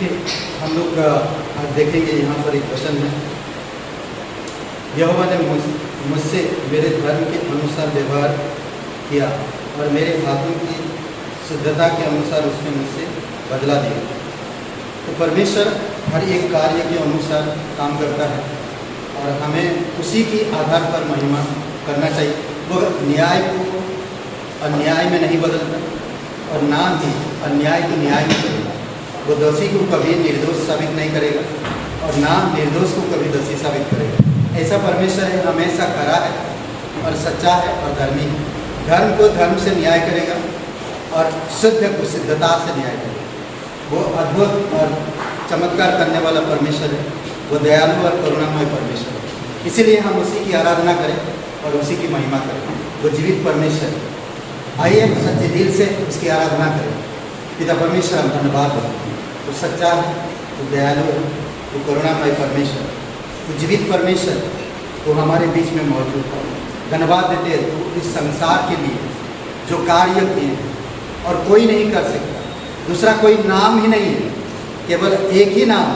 देखिए, हम लोग आज देखेंगे यहाँ पर एक वचन है, यहोवा ने मुझसे मेरे धर्म के अनुसार व्यवहार किया और मेरे हाथों की शुद्धता के अनुसार उसने मुझसे बदला दिया। तो परमेश्वर हर एक कार्य के अनुसार काम करता है और हमें उसी के आधार पर महिमा करना चाहिए। वो न्याय को अन्याय में नहीं बदलता और ना ही अन्याय को न्याय में करेगा। वो दोषी को कभी निर्दोष साबित नहीं करेगा और ना निर्दोष को कभी दोषी साबित करेगा। ऐसा परमेश्वर है, हमेशा खरा है और सच्चा है और धर्मी है। धर्म को धर्म से न्याय करेगा और शुद्ध को शुद्धता से न्याय करेगा। वो अद्भुत और चमत्कार करने वाला परमेश्वर है। वो दयालु और करुणामय परमेश्वर है। इसीलिए हम उसी की आराधना करें और उसी की महिमा करें। वो जीवित परमेश्वर है। आइए सच्चे दिल से उसकी आराधना करें। पिता परमेश्वर, हम धन्यवाद देते हैं। वो सच्चा है, वो दयालु है, वो करुणामय परमेश्वर, वो जीवित परमेश्वर, वो हमारे बीच में मौजूद है। धन्यवाद देते हैं तो इस संसार के लिए जो कार्य किए और कोई नहीं कर सकता, दूसरा कोई नाम ही नहीं है, केवल एक ही नाम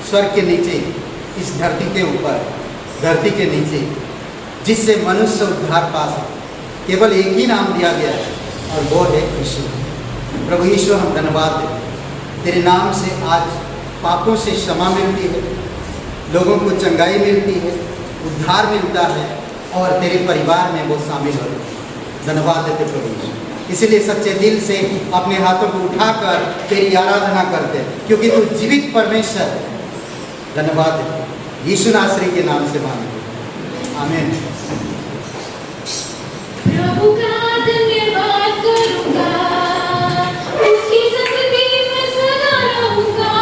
स्वर्ग के नीचे, इस धरती के ऊपर, धरती के नीचे, जिससे मनुष्य उद्धार पा सके। केवल एक ही नाम दिया गया है और वो है यीशु। प्रभु यीशु, हम धन्यवाद देते हैं। तेरे नाम से आज पापों से क्षमा मिलती है, लोगों को चंगाई मिलती है, उद्धार मिलता है और तेरे परिवार में वो शामिल हो रहे हैं। धन्यवाद देते प्रभु यीशु। इसीलिए सच्चे दिल से अपने हाथों को उठाकर तेरी आराधना करते हैं, क्योंकि तू जीवित परमेश्वर है। धन्यवाद देते यीशु नासरी के नाम से मांगते, आमीन। प्रभु का धन्यवाद करूंगा, उसकी संगति में सदा रहूंगा,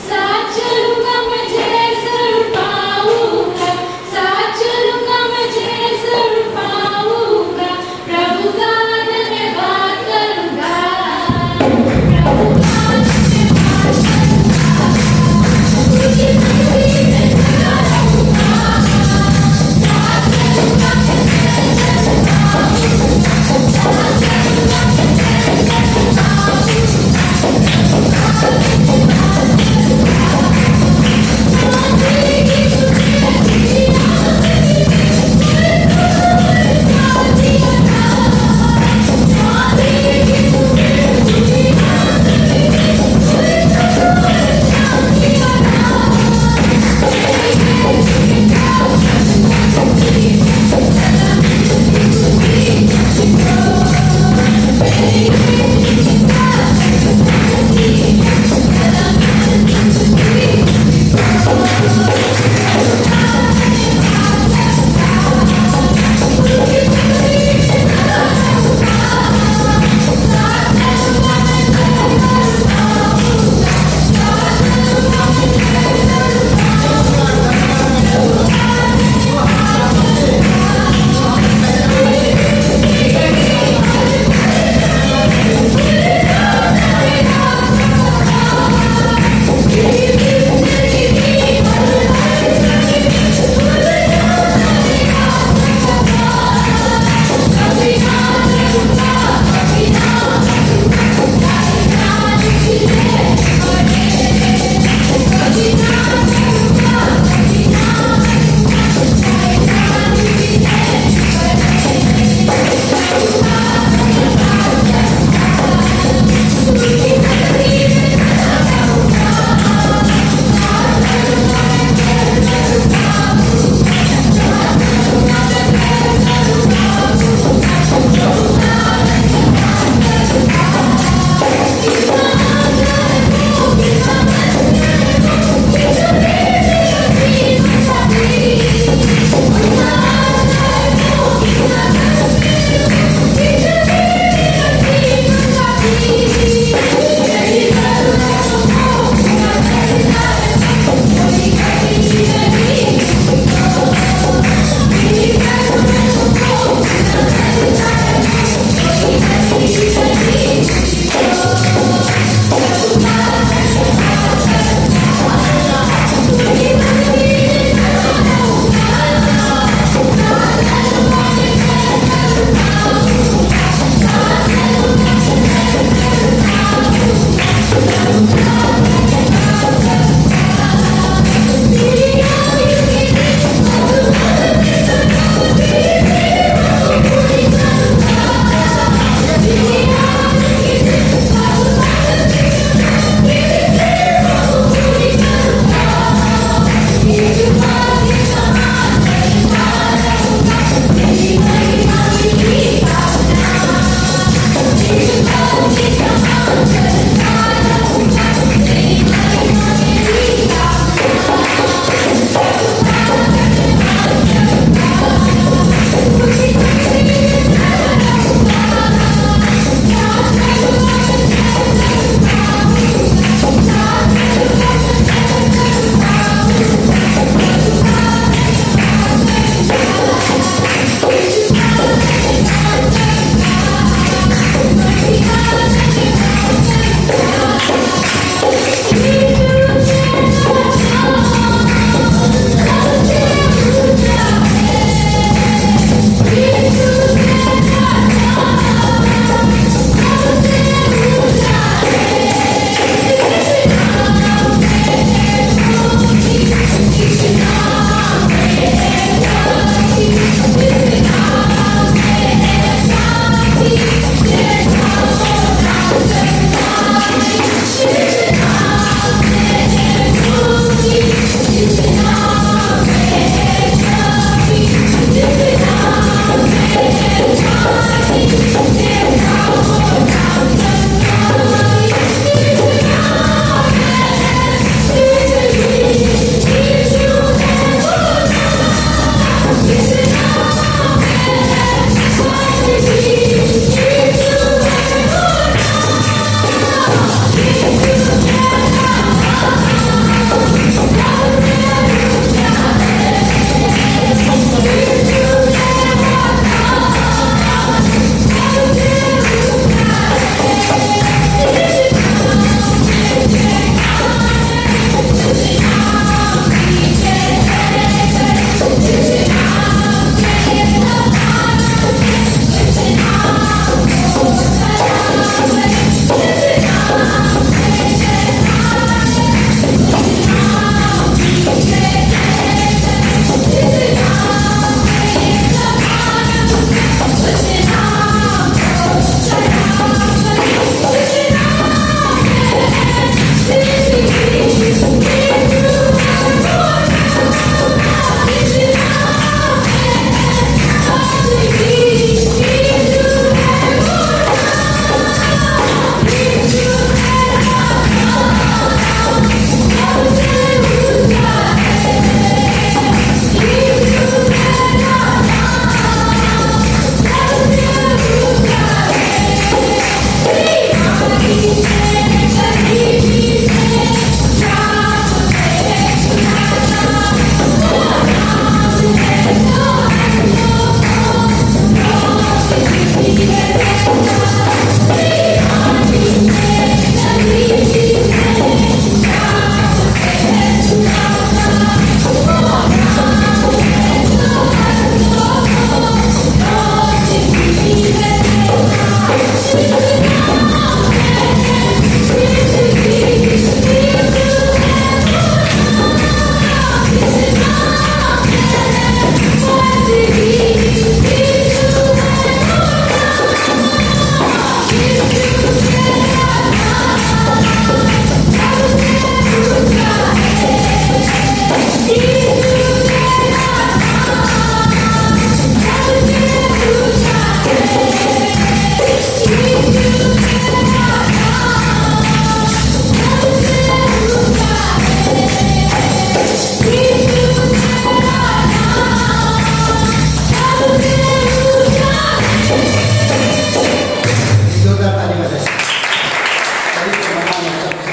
साथ चलूंगा मैं जैसे पाऊंगा, साथ चलूंगा मैं जैसे पाऊंगा। प्रभु का धन्यवाद करूंगा, प्रभु का धन्यवाद करूंगा, उसकी संगति में सदा रहूंगा, साथ चलूंगा मैं जैसे पाऊंगा, साथ चलूंगा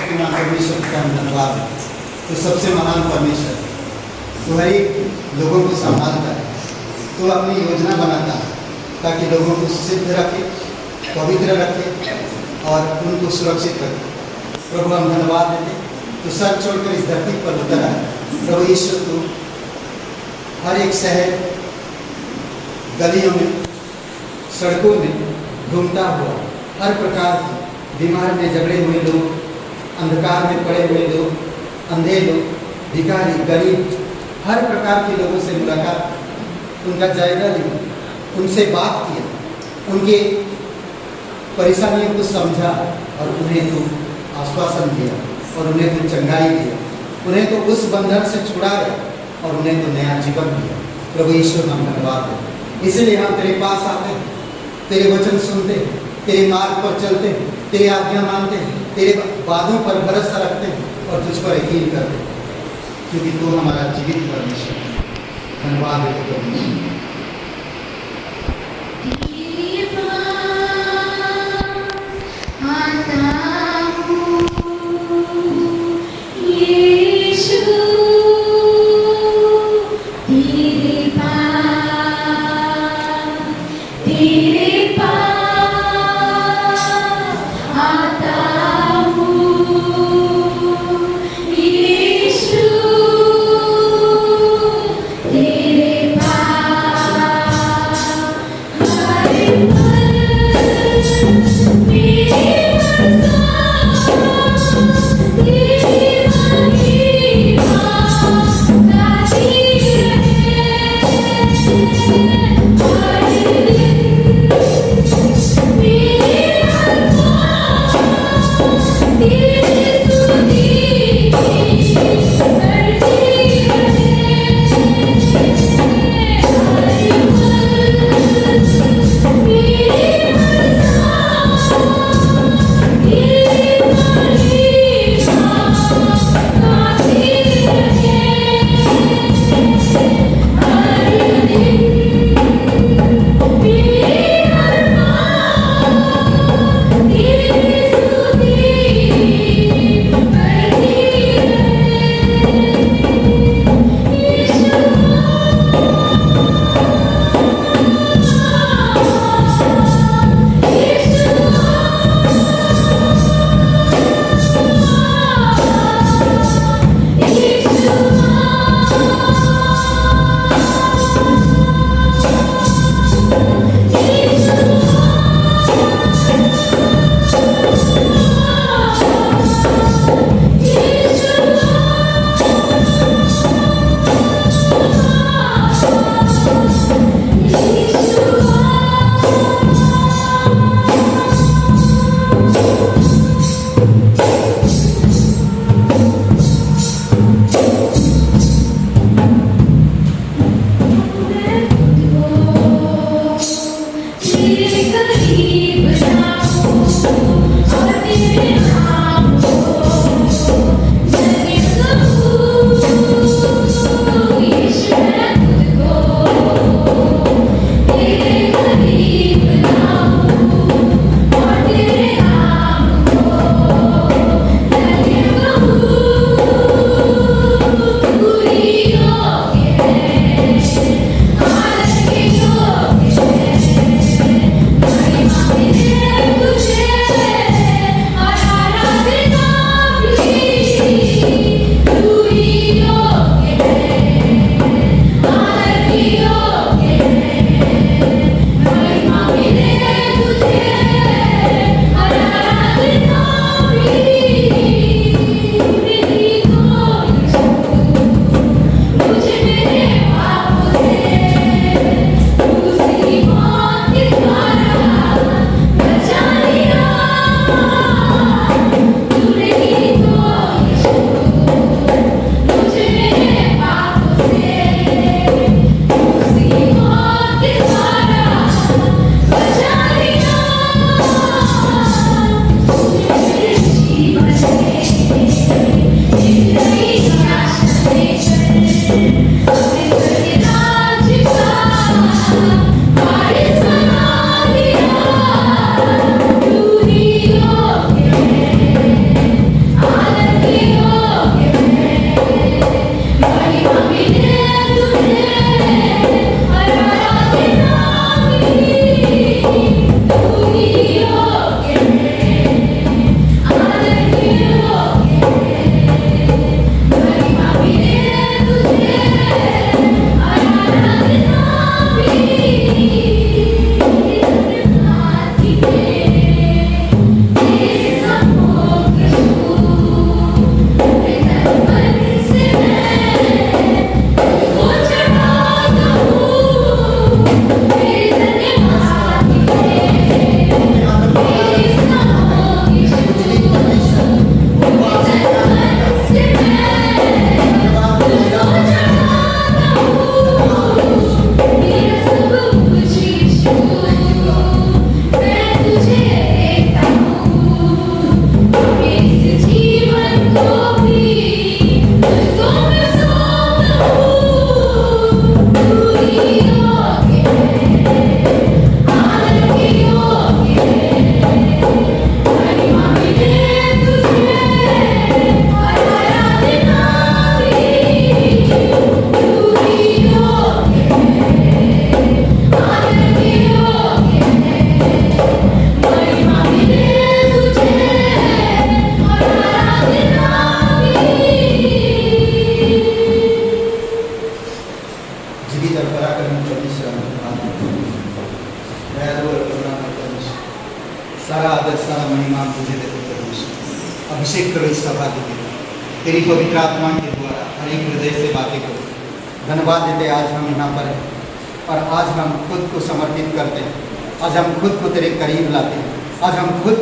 शक्तिमान परमेश्वर का धन्यवाद है। तो सबसे महान परमेश्वर तो हर एक लोगों को संभालता है, तो अपनी योजना बनाता है ताकि लोगों को सिद्ध रखे, पवित्र रखे और उनको सुरक्षित रखे। प्रभु हम धन्यवाद देते, तो सर छोड़कर इस धरती पर उतर आए। प्रभु ईश्वर तो हर एक शहर, गलियों में, सड़कों में घूमता हुआ हर प्रकार के बीमार में झगड़े हुए लोग, अंधकार में पड़े हुए लोग, अंधे लोग, भिखारी, गरीब, हर प्रकार के लोगों से मुलाकात, उनका जायजा लिया, उनसे बात किया, उनके परेशानियों को समझा और उन्हें तो आश्वासन दिया और उन्हें तो चंगाई दिया, उन्हें तो उस बंधन से छुड़ाया और उन्हें तो नया जीवन दिया। प्रभु ईश्वर हम धन्यवाद है। इसलिए हम तेरे पास आते हैं, तेरे वचन सुनते हैं, तेरे मार्ग पर चलते हैं, तेरे आज्ञा मानते हैं, तेरे वादों पर भरोसा रखते हैं और तुझ पर यकीन करते हैं, क्योंकि तू हमारा जीवित परमेश्वर है। धन्यवाद है परमेश्वर। तेरे पास आता हूँ यीशु, तेरे पास आता हूँ यीशु, तेरे पास हर पल मेरी इस सभा की दीदी, तेरी पवित्र आत्मा के द्वारा हर एक हृदय से बातें करो। धन्यवाद देते आज हम यहाँ पर हैं और आज हम खुद को समर्पित करते हैं। आज हम खुद को तेरे करीब लाते हैं। आज हम खुद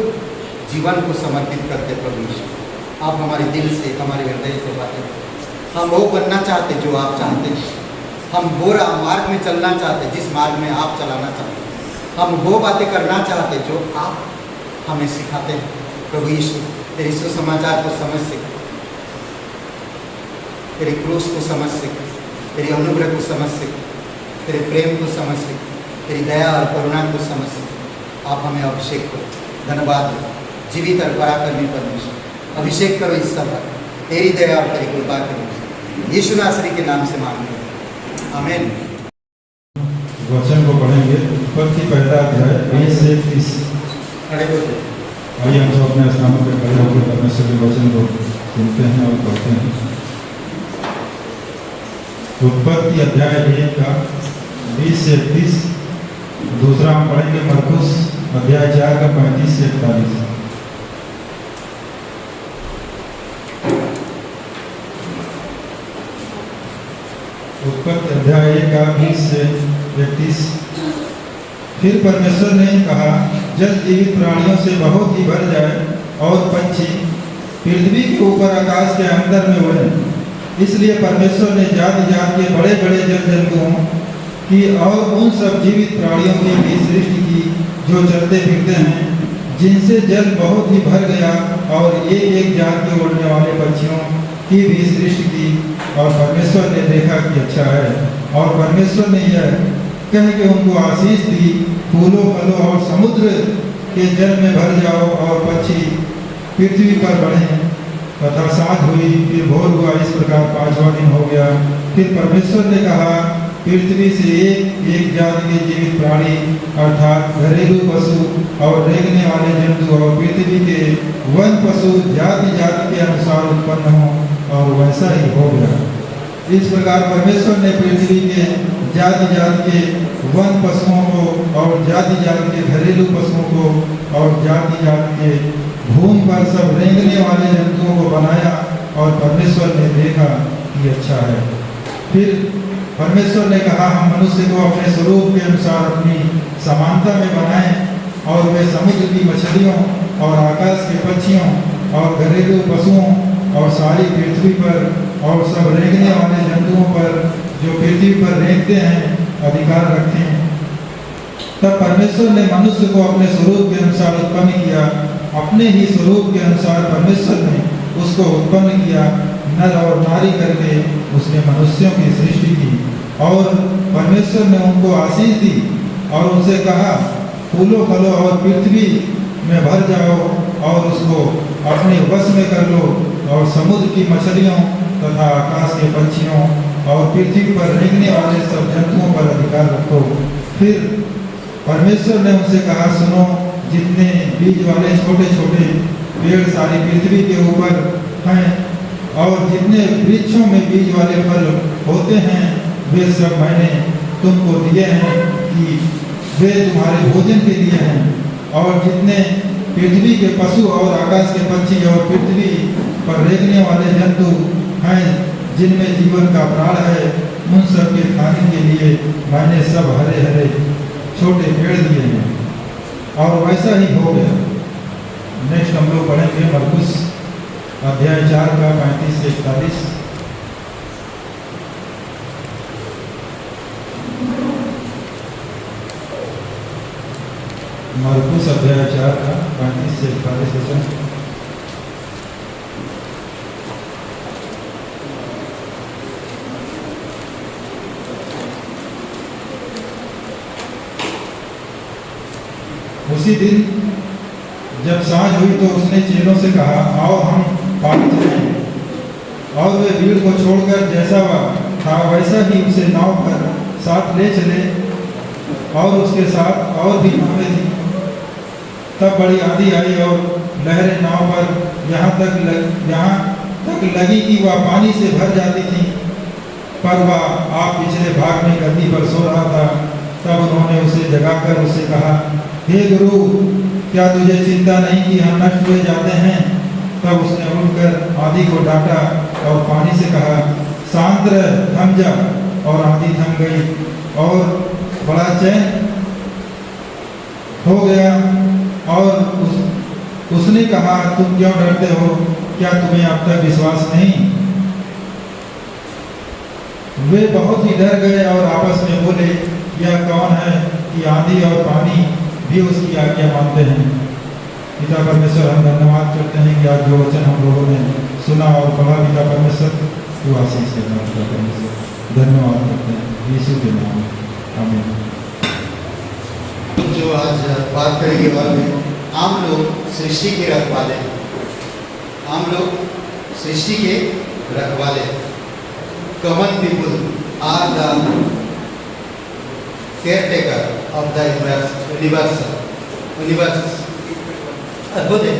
जीवन को समर्पित करते हैं। प्रभु यीशु, आप हमारे दिल से, हमारे हृदय से बातें करें। हम वो बनना चाहते जो आप चाहते हैं। हम वो मार्ग में चलना चाहते जिस मार्ग में आप चलाना चाहते हैं। हम वो बातें करना चाहते जो आप हमें सिखाते हैं। प्रभु यीशु, तेरे सुसमाचार को समझ सके, तेरे क्रूस को समझ सके, तेरी अनुग्रह को समझ सके, तेरे प्रेम को समझ सके, तेरी दया और करुणा को समझ सके। आप हमें अभिषेक करो। धन्यवाद दो जीवित और पराक्रमी परमेश्वर, अभिषेक करो इस सभा, तेरी दया और तेरी कृपा करो। यीशु नासरी के नाम से मांगते हैं, आमीन। वचन को पढ़ेंगे। उत्पत्ति पहला अध्याय 20 से 30। खड़े हो जाओ। आइए हम सब अपने स्थानों पर खड़े होकर परमेश्वर के वचन को सुनते हैं और पढ़ते हैं। उत्पत्ति अध्याय 1 का 20 से 31। दूसरा हम पढ़ेंगे मरकुस अध्याय 4 का 35 से 41। उत्पत्ति अध्याय 1 का 20 से 31। फिर परमेश्वर ने कहा, जल जीवित प्राणियों से बहुत ही भर जाए और पंछी पृथ्वी के ऊपर आकाश के अंदर में उड़े। इसलिए परमेश्वर ने जाति जाति के बड़े बड़े जल जंतुओं की और उन सब जीवित प्राणियों की भी सृष्टि की जो चलते फिरते हैं, जिनसे जल बहुत ही भर गया, और एक एक जात के उड़ने वाले पक्षियों की भी सृष्टि की। और परमेश्वर ने देखा कि अच्छा है। और परमेश्वर ने यह कह के उनको आशीष दी, फूलों फलों और समुद्र के जल में भर जाओ और पक्षी पृथ्वी पर बढ़ें। तथा साँझ हुई, फिर भोर हुआ। इस प्रकार 5वां दिन हो गया। फिर परमेश्वर ने कहा, पृथ्वी से एक एक जाति के जीवित प्राणी अर्थात घरेलू पशु और रेंगने वाले जंतु और पृथ्वी के वन पशु जाति जाति के अनुसार उत्पन्न हो, और वैसा ही हो गया। इस प्रकार परमेश्वर ने पृथ्वी के जाति जाति के वन पशुओं को और जाति जाति के घरेलू पशुओं को और जाति जाति के भूमि पर सब रेंगने वाले जंतुओं को बनाया, और परमेश्वर ने देखा कि अच्छा है। फिर परमेश्वर ने कहा, हम मनुष्य को अपने स्वरूप के अनुसार अपनी समानता में बनाएं, और वे समुद्र की मछलियों और आकाश के पक्षियों और घरेलू पशुओं और सारी पृथ्वी पर और सब रेंगने वाले जंतुओं पर जो पृथ्वी पर रेंगते हैं अधिकार रखें। तब परमेश्वर ने मनुष्य को अपने स्वरूप के अनुसार उत्पन्न किया, अपने ही स्वरूप के अनुसार परमेश्वर ने उसको उत्पन्न किया, नर और नारी करके उसने मनुष्यों की सृष्टि की। और परमेश्वर ने उनको आशीष दी और उनसे कहा, फूलों फलों और पृथ्वी में भर जाओ और उसको अपने वश में कर लो, और समुद्र की मछलियों तथा आकाश के पक्षियों और पृथ्वी पर रेंगने वाले सब जंतुओं पर अधिकार रखो। फिर परमेश्वर ने उनसे कहा, सुनो, जितने बीज वाले छोटे छोटे पेड़ सारी पृथ्वी के ऊपर हैं, और जितने वृक्षों में बीज वाले फल होते हैं, वे सब मैंने तुमको दिए हैं कि वे तुम्हारे भोजन के लिए हैं। और जितने पृथ्वी के पशु और आकाश के पक्षी और पृथ्वी पर रेंगने वाले जंतु हैं, जिनमें जीवन का प्राण है, उन सब के खाने के लिए मैंने सब हरे हरे छोटे पेड़ दिए हैं। और वैसा ही हो गया। नेक्स्ट हम लोग पढ़ेंगे मरकुस अध्याय 4 का 35 से 41। मरकुस अध्याय 4 का 35 से 41 वचन। उसी दिन जब सांझ हुई तो उसने चेलों से कहा, आओ हम पार चलें। और वे भीड़ को छोड़कर जैसा वह था वैसा ही उसे नाव पर साथ ले चले, और उसके साथ और भी नावें थीं। तब बड़ी आंधी आई और लहरें नाव पर यहाँ तक लगी कि वह पानी से भर जाती थी। पर वह आप पिछले भाग में गद्दी पर सो रहा था। तब उन्होंने उसे जगाकर उससे कहा, हे गुरु, क्या तुझे चिंता नहीं कि हम नष्ट हुए जाते हैं? तब उसने उठकर आंधी को डांटा और पानी से कहा, शांत रह, थम जा। और आंधी थम गई और बड़ा चैन हो गया। और उसने कहा, तुम क्यों डरते हो? क्या तुम्हें अब तक विश्वास नहीं? वे बहुत ही डर गए और आपस में बोले, यह कौन है कि आंधी और पानी भी उसकी आज्ञा मानते हैं। पिता परमेश्वर, हम धन्यवाद करते हैं कि आज जो वचन हम लोगों ने सुना और पढ़ा, पिता परमेश्वर तू आशीष देना। पिता परमेश्वर धन्यवाद करते हैं यीशु के नाम में, आमीन। जो आज बात करेंगे बारे में, हम लोग सृष्टि के रखवाले हैं। हम लोग सृष्टि के रखवाले हैं। Common people are the caretaker of the universe. अद्भुत है,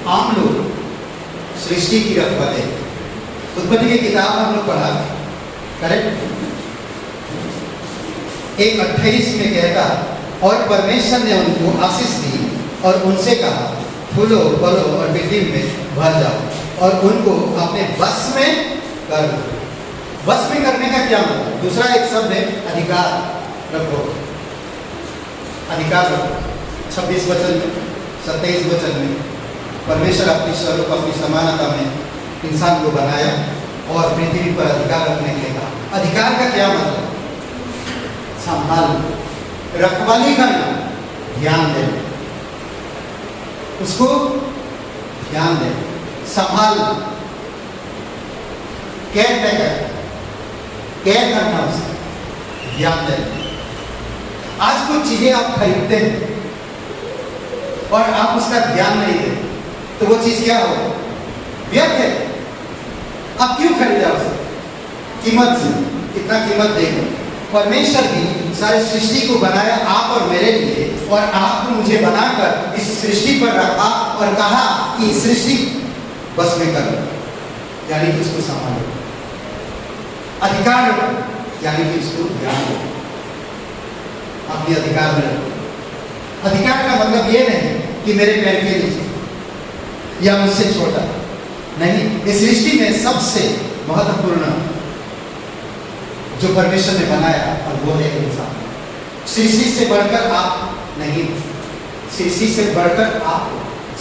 हम लोग सृष्टि की रखवाले हैं। उत्पत्ति की किताब हम लोग पढ़ा, करेक्ट? 1:28 में कहता, और परमेश्वर ने उनको आशीष दी और उनसे कहा, फूलो फलो और पृथ्वी में भर जाओ और उनको अपने वश में कर लो। वश में करने का क्या मतलब? दूसरा एक शब्द है अधिकार रखो। अधिकार रखो। 26 वचन में, 27 वचन में परमेश्वर अपनी स्वरूप, अपनी समानता में इंसान को बनाया और पृथ्वी पर अधिकार रखने के लिए कहा। अधिकार का क्या मतलब? संभाल, रखवाली करना, ध्यान देना, उसको ध्यान देना, संभाल, केयर करना, उसका ध्यान देना। आज कुछ चीजें आप खरीदते हैं और आप उसका ध्यान नहीं देते, तो वो चीज क्या हो? व्यर्थ है। आप क्यों खरीदा उसे? कीमत से, कितना कीमत देगा। परमेश्वर भी सारी सृष्टि को बनाया आप और मेरे लिए, और आपको मुझे बनाकर इस सृष्टि पर रखा और कहा कि सृष्टि बस में करो, यानी कि उसको संभालो। अधिकार रखो, यानी कि उसको ध्यान दो, अपने अधिकार में रखो। अधिकार का मतलब ये नहीं कि मेरे पैर के नीचे या मुझसे छोटा, नहीं। इस सृष्टि में सबसे महत्वपूर्ण जो परमेश्वर ने बनाया और वो है इंसान। सृष्टि से बढ़कर आप नहीं, सृष्टि से बढ़कर आप,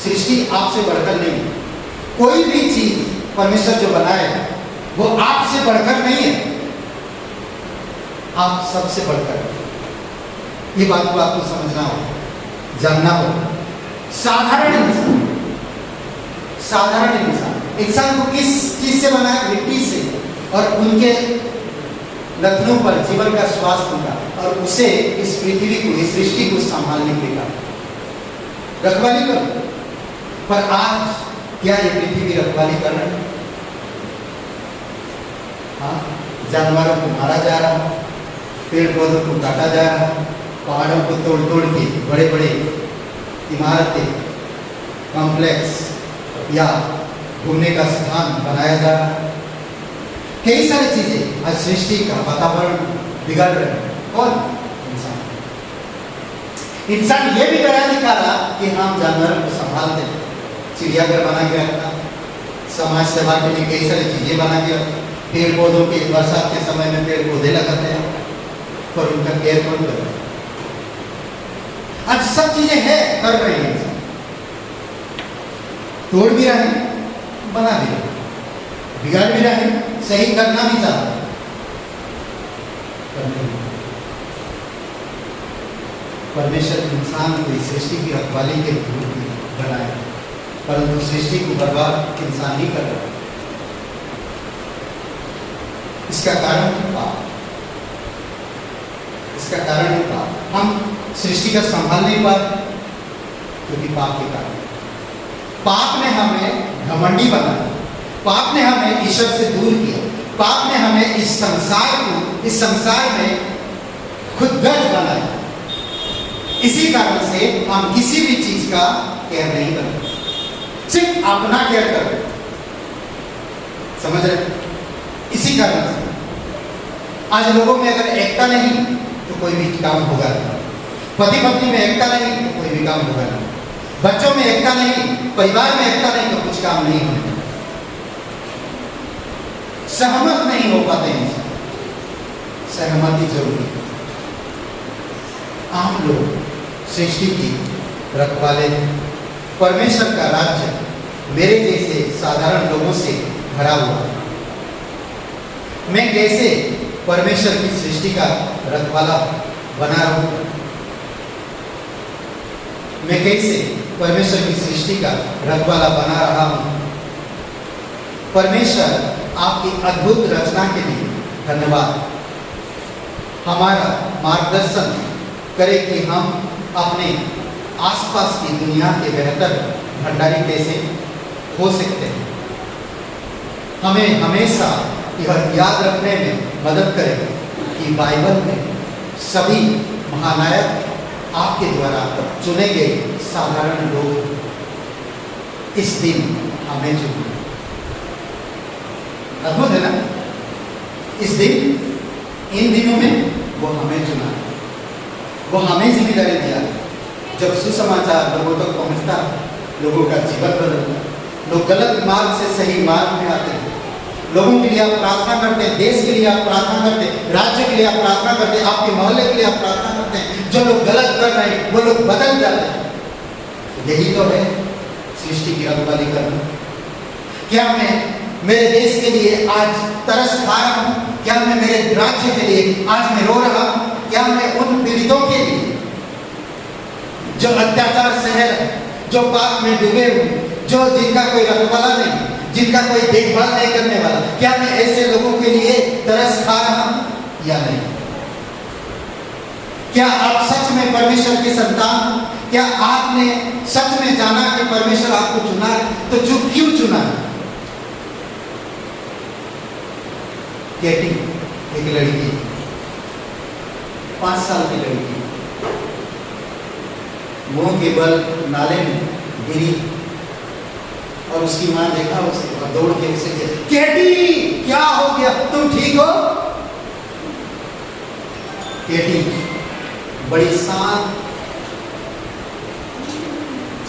सृष्टि आपसे बढ़कर नहीं। कोई भी चीज परमेश्वर जो बनाया वो आपसे बढ़कर नहीं है, आप सबसे बढ़कर। ये बात को आपको समझना होगा, जानना होगा। साधारण इंसान, साधारण इंसान को किस चीज से बनाया? मिट्टी से, और उनके रत्नों पर जीवन का श्वास दूंगा और उसे इस पृथ्वी को, इस सृष्टि को संभालने के लिए रखवाली करो। पर आज क्या ये पृथ्वी रखवाली कर रही है? हाँ, जानवरों को मारा जा रहा, पेड़ पौधों को काटा जा रहा, पहाड़ों को तोड़ तोड़ के बड़े बड़े इमारतें, कॉम्प्लेक्स या घूमने का स्थान बनाया जा रहा। कई सारी चीजें आज सृष्टि का वातावरण बिगाड़ रहे हैं। कौन? इंसान। इंसान ये भी दया दिखा रहा कि हम जानवरों को संभालते हैं, चिड़ियाघर बना के रखना, समाज सेवा के लिए कई सारी चीजें बना के रखना, पेड़ पौधों के बरसात के समय में पेड़ पौधे लगाते हैं पर उनका केयर कौन कर रहा है? आज सब चीजें हैं, कर रहे हैं, तोड़ भी रहे, बना भी रहे, बिगाड़ भी रहे, सही करना भी चाहते। परमेश्वर इंसान को इस सृष्टि की रखवाली के रूप में बनाया, परंतु सृष्टि को बर्बाद इंसान ही कर रहा है। इसका कारण पाप, इसका कारण पाप। हम सृष्टि का संभाल नहीं पाते क्योंकि पाप के कारण। पाप ने हमें घमंडी बनाया, पाप ने हमें ईश्वर से दूर किया, पाप ने हमें इस संसार में खुदगर्ज बनाया। इसी कारण से हम किसी भी चीज का केयर नहीं करते, सिर्फ अपना केयर करते। समझ रहे? इसी कारण से आज लोगों में अगर एकता नहीं तो कोई भी काम होगा नहीं, पति पत्नी में एकता नहीं तो कोई भी काम होगा नहीं, बच्चों में एकता नहीं परिवार में एकता नहीं तो कुछ काम नहीं होने, सहमत नहीं हो पाते इंसान, सहमति जरूरी है। आम लोग सृष्टि की रखवाले हैं। परमेश्वर का राज्य मेरे जैसे साधारण लोगों से भरा हुआ है। मैं कैसे परमेश्वर की सृष्टि का रखवाला बना रहूं? मैं कैसे परमेश्वर की सृष्टि का रखवाला बना रहा हूं? परमेश्वर आपकी अद्भुत रचना के लिए धन्यवाद। हमारा मार्गदर्शन करे कि हम अपने आसपास की दुनिया के बेहतर भंडारी कैसे हो सकते हैं। हमें हमेशा यह याद रखने में मदद करें कि बाइबल में सभी महानायक आपके द्वारा चुने गए साधारण लोग। इस दिन हमें चुना। अद्भुत है ना? इस दिन, इन दिनों में वो हमें चुना, वो हमें जिम्मेदारी दिया। जब सुसमाचार लोगों तक पहुंचता, लोगों का जीवन बदलता, लोग गलत मार्ग से सही मार्ग में आते हैं। लोगों के लिए आप प्रार्थना करते हैं, देश के लिए आप प्रार्थना करते हैं, राज्य के लिए आप प्रार्थना करते हैं, आपके मोहल्ले के लिए आप प्रार्थना करते हैं। जो लोग गलत कर रहे हैं वो लोग बदल जाते हैं। यही तो है सृष्टि की रखवाली करना। क्या मैं मेरे देश के लिए आज तरस खा रहा हूं? क्या मैं मेरे राज्य के लिए आज मैं रो रहा हूं? क्या मैं उन पीड़ितों के लिए जो अत्याचार सह रहे, जो पाप में डूबे हुए, जो जिनका कोई रखवाला नहीं, जिनका कोई देखभाल नहीं करने वाला, क्या मैं ऐसे लोगों के लिए तरस खा रहा हूं या नहीं? क्या आप सच में परमेश्वर के संतान हो? क्या आपने सच में जाना कि परमेश्वर आपको चुना है? तो क्यों चुना है? केटी, एक लड़की, 5 साल की लड़की, मुंह के बल नाले में गिरी और उसकी मां देखा उसे और दौड़ के उसे कहा, केटी क्या हो गया, तुम ठीक हो? केटी बड़ी शांत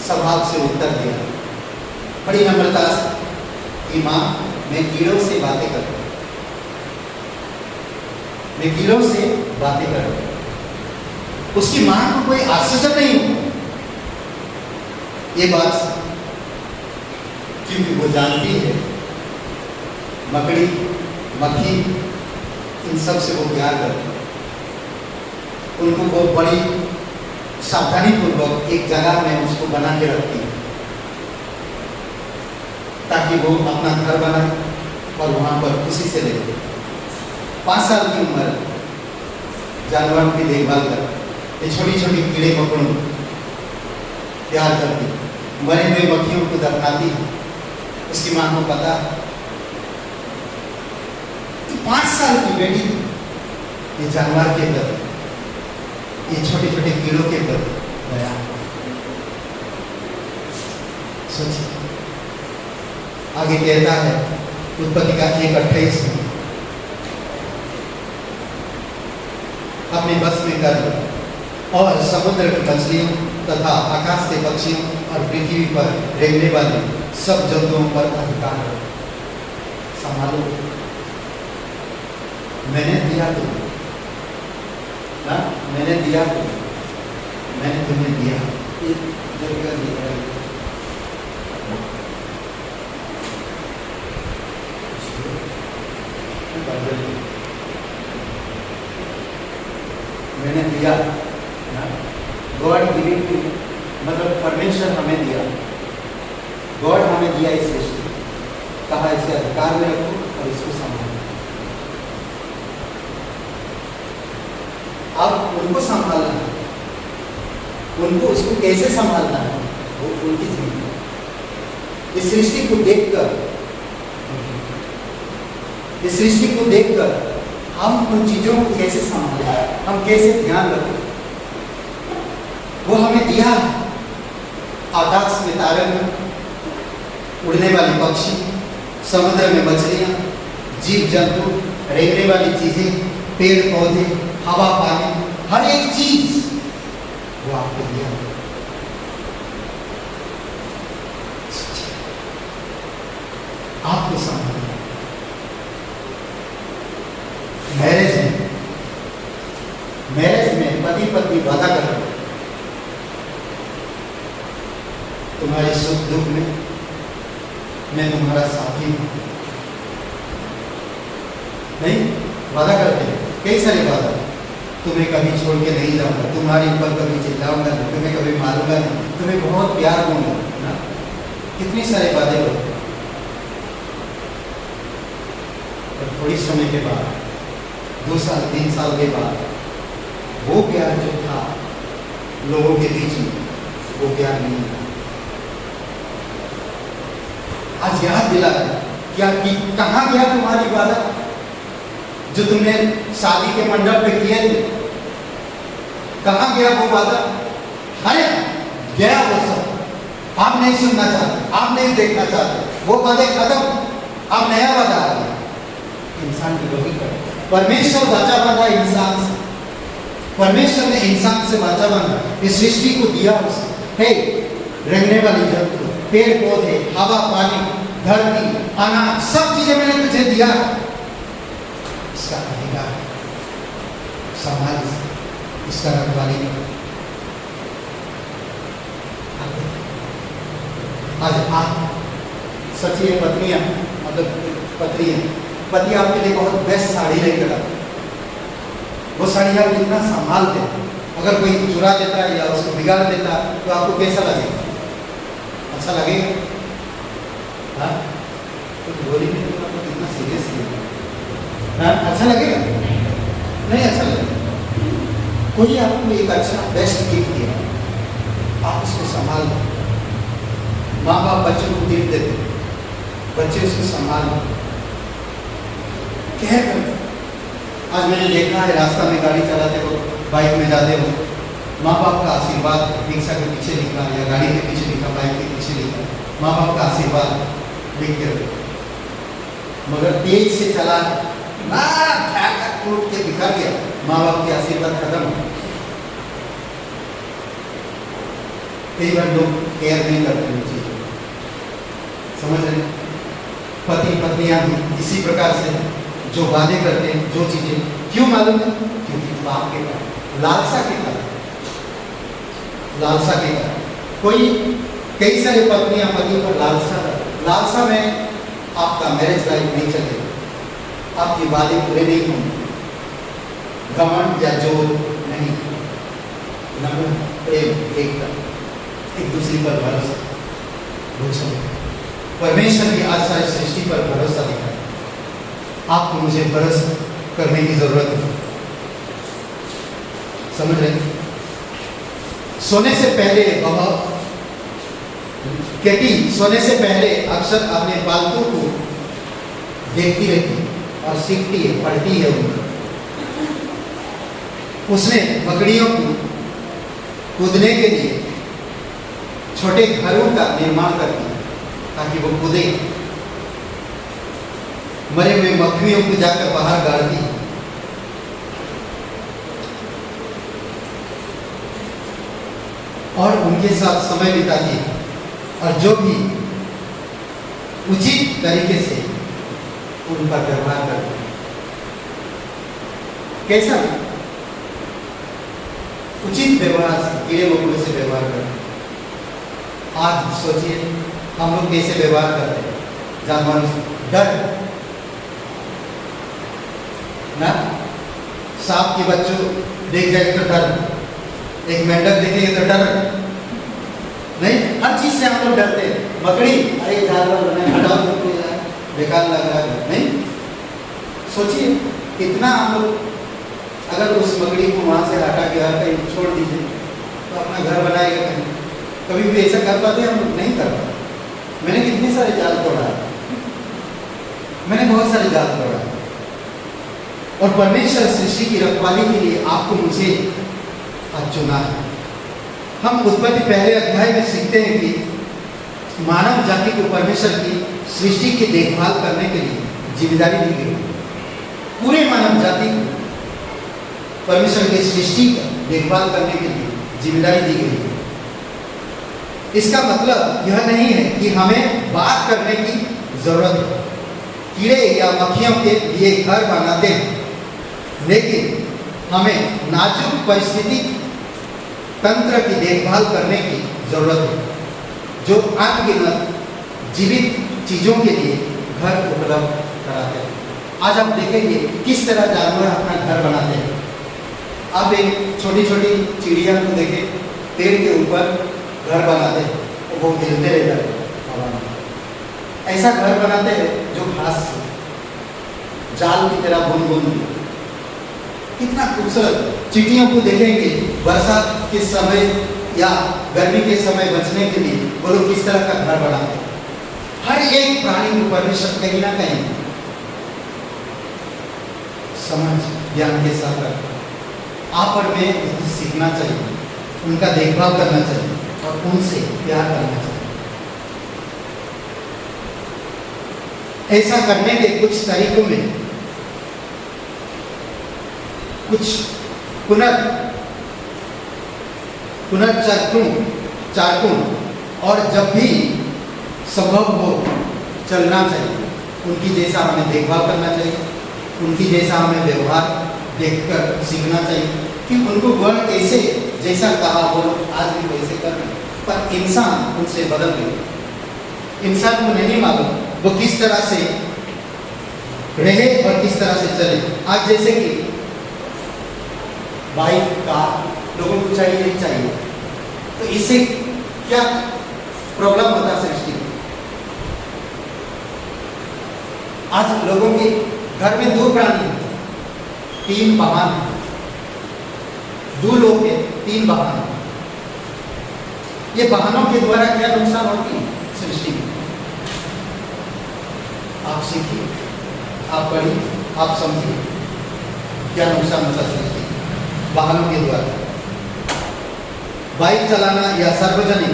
स्वभाव से उत्तर दिया, बड़ी नम्रता से कि मां, मैं कीड़ों से बातें कर रहा हूं, मैं कीड़ों से बातें कर रहा हूं। उसकी मां को कोई आश्चर्य नहीं हुआ ये बात, क्योंकि वो जानती है मकड़ी, मक्खी, इन सब से वो प्यार करती है। उनको वो बड़ी सावधानी पूर्वक एक जगह में उसको बना के रखती है ताकि वो अपना घर बनाए और वहां पर खुशी से रहे। 5 साल की उम्र, जानवरों की देखभाल कर, ये छोटी छोटी कीड़े मकोड़ों प्यार करती, मरे हुए मक्खियों को दफनाती है। उसकी मां को पता, तो 5 साल की बेटी ये जानवर के प्रति, ये छोटे छोटे कीड़ों के प्रति दया। सोचिए, आगे कहता है उत्पत्ति का 1:28 में, अपने बस में कर लो और समुद्र की मछलियों तथा आकाश के पक्षियों और पृथ्वी पर रेंगने वाले सब जंतुओं पर अधिकार करो, संभालो। मैंने दिया तुम्हें ना, मैंने दिया तुम्हें, मैंने तुम्हें दिया। मैंने दिया ना, गॉड गिविंग टू, मतलब परमेश्वर हमें दिया, गॉड हमें दिया इस सृष्टि, कहा इसे अधिकार में रखो और इसको संभालो। अब उनको संभालना है, उनको उसको कैसे संभालना है वो उनकी जिम्मेदारी। इस सृष्टि को देखकर, इस सृष्टि को देखकर हम उन चीजों को कैसे संभालें, हम कैसे ध्यान रखें। वो हमें दिया है, आकाश में तारे में उड़ने वाली पक्षी, समुद्र में मछलियां, जीव जंतु, रेंगने वाली चीजें, पेड़ पौधे, हवा पानी, हर एक चीज वो आपको दिया। आपको संभालना। मैरिज में पति पत्नी वादा कर रहे हैं, तुम्हारे सुख दुख में मैं तुम्हारा साथी हूं। नहीं, वादा करते हैं कई सारे वादा। तुम्हें कभी छोड़ के नहीं जाऊंगा, तुम्हारे ऊपर कभी चिल्लाऊंगा नहीं, तुम्हें कभी मारूंगा नहीं, तुम्हें बहुत प्यार दूंगा ना। कितने सारे वादे होते हैं। और थोड़ी समय के बाद, 2 साल 3 साल के बाद, वो प्यार जो था लोगों के बीच में, वो प्यार नहीं था। आज याद दिला क्या कि कहां गया तुम्हारी वादा जो तुमने शादी के मंडप पे किए थे? कहां गया वो वादा? अरे गया वो सब। आप नहीं सुनना चाहते, आप नहीं देखना चाहते, वो वादे खत्म, अब नया वादा आ गया। इंसान की वही कर, परमेश्वर वाचा बांधा इंसान से। परमेश्वर ने इंसान से वाचा बांधा, इस सृष्टि को दिया उसे। हे रंगने वाली जंतु, पेड़ पौधे, हवा पानी, धरती, अनाज, सब चीजें मैंने तुझे दिया है। इसका अधिकार संभाल, इसका रखवाली कर। आज आप सच्ची पत्नियां, मतलब पति आपके लिए बहुत बेस्ट साड़ी लेकर आता, वो साड़ी आप कितना संभालते हैं। अगर कोई चुरा देता है या उसको बिगाड़ देता तो आपको कैसा लगेगा? अच्छा लगेगा? हाँ, कुछ बोली नहीं तो आपको कितना सीरियस लगेगा? हाँ, अच्छा लगेगा? नहीं अच्छा लगेगा। कोई आपको एक अच्छा बेस्ट गिफ्ट दिया, आप उसको संभाल लो। माँ बाप बच्चों को गिफ्ट देते, बच्चे उसको संभाल लो। क्या करते? आज मैंने देखा है रास्ता में गाड़ी चलाते हो, बाइक में जाते हो, माँ बाप का आशीर्वाद रिक्शा के पीछे लिखा या गाड़ी के पीछे लिखा, बाइक के पीछे लिखा, माँ बाप का आशीर्वाद लिख के रखो। मगर तेज से चला टूट के बिखर गया, माँ बाप के आशीर्वाद खत्म। कई बार लोग केयर नहीं करते उन चीजों, समझ रहे? पति पत्नियां भी इसी प्रकार से जो वादे करते हैं, जो चीजें, क्यों मालूम है? क्योंकि पाप के कारण, लालसा के कारण, लालसा के कारण। कोई कई सारे पत्नियां पति पर लालसा में आपका मैरिज लाइफ नहीं चलेगा, आपके वादे पूरे नहीं होंगे। घमंड या जोर नहीं, नम्र प्रेम, एकता, एक दूसरे पर भरोसा। परमेश्वर की आज सारी सृष्टि पर भरोसा दिखाए। आपको मुझे भरोसा करने की जरूरत है, समझ रहे? सोने से पहले केटी सोने से पहले अक्सर अपने पालतू को देखती रहती और सीखती है, पढ़ती है उनको। उसने बकरियों को कूदने के लिए छोटे घरों का निर्माण करती है ताकि वो कूदे। मरे हुए मक्खियों को जाकर बाहर गाड़ती है। और उनके साथ समय बिताती है और जो भी उचित तरीके से उन पर व्यवहार करती है। कैसा? उचित व्यवहार से, कीड़े मकोड़े से व्यवहार करते हैं। आज सोचिए हम लोग कैसे व्यवहार करते हैं जानवरों से। डर ना, सांप के बच्चों देख जाए तो डर, एक मेंढक देखेंगे तो डर नहीं, हर चीज से हम लोग डरते हैं। मकड़ी, अरे जानवर हटाओ, बेकार लग रहा है, नहीं? सोचिए कितना हम लोग, अगर उस मकड़ी को वहां से हटा के कहीं छोड़ दीजिए तो अपना घर बनाएगा कहीं। कभी भी ऐसा कर पाते हम लोग? नहीं कर पाते। मैंने कितने सारे जाल तोड़ा है, मैंने बहुत सारे जाल तोड़ा है। और परमेश्वर सृष्टि की रखवाली के लिए आपको मुझे आज चुना है। हम उत्पत्ति पहले अध्याय में सीखते हैं कि मानव जाति को परमेश्वर की सृष्टि की देखभाल करने के लिए जिम्मेदारी दी गई। पूरे मानव जाति को परमेश्वर की सृष्टि का देखभाल करने के लिए जिम्मेदारी दी गई है। इसका मतलब यह नहीं है कि हमें बात करने की जरूरत है। कीड़े या मक्खियों के लिए घर बनाते हैं, लेकिन हमें नाजुक परिस्थिति तंत्र की देखभाल करने की जरूरत है, जो अनगिनत जीवित चीजों के लिए घर उपलब्ध कराते हैं। आज आप देखेंगे किस तरह जानवर अपना घर बनाते हैं। आप एक छोटी छोटी चिड़िया को देखें, पेड़ के ऊपर घर बनाते हैं, वो हिलते रहता है हवा में। ऐसा घर बनाते हैं जो घास से जाल की तरह बुन बुन, कितना खूबसूरत। चींटियों को देखेंगे बरसात के समय या गर्मी के समय बचने के लिए वो लोग किस तरह का घर बनाते हैं। हर एक प्राणी को परमेश्वर कहीं ना कहीं समझ ज्ञान के साथ रखा। आप और मैं उनसे सीखना चाहिए, उनका देखभाल करना चाहिए और उनसे प्यार करना चाहिए। ऐसा करने के कुछ तरीकों में कुछ चारकुन और जब भी संभव हो चलना चाहिए। उनकी जैसा हमें देखभाल करना चाहिए, उनकी जैसा हमें व्यवहार देखकर सीखना चाहिए कि उनको गुण कैसे जैसा कहा वो आज भी वैसे कर रहे, पर इंसान उनसे बदल गए। इंसान को नहीं मालूम वो किस तरह से रहे और किस तरह से चले। आज जैसे कि बाइक कार लोगों को चाहिए नहीं चाहिए, तो इससे क्या प्रॉब्लम होता है सृष्टि में। आज लोगों के घर में 2 प्राणी, 3 वाहन, 2 लोग हैं, 3 वाहन। ये वाहनों के द्वारा क्या नुकसान होती है सृष्टि में। आप सीखिए, आप पढ़िए, आप समझिए क्या नुकसान होता है सृष्टि में वाहनों के द्वारा। बाइक चलाना या सार्वजनिक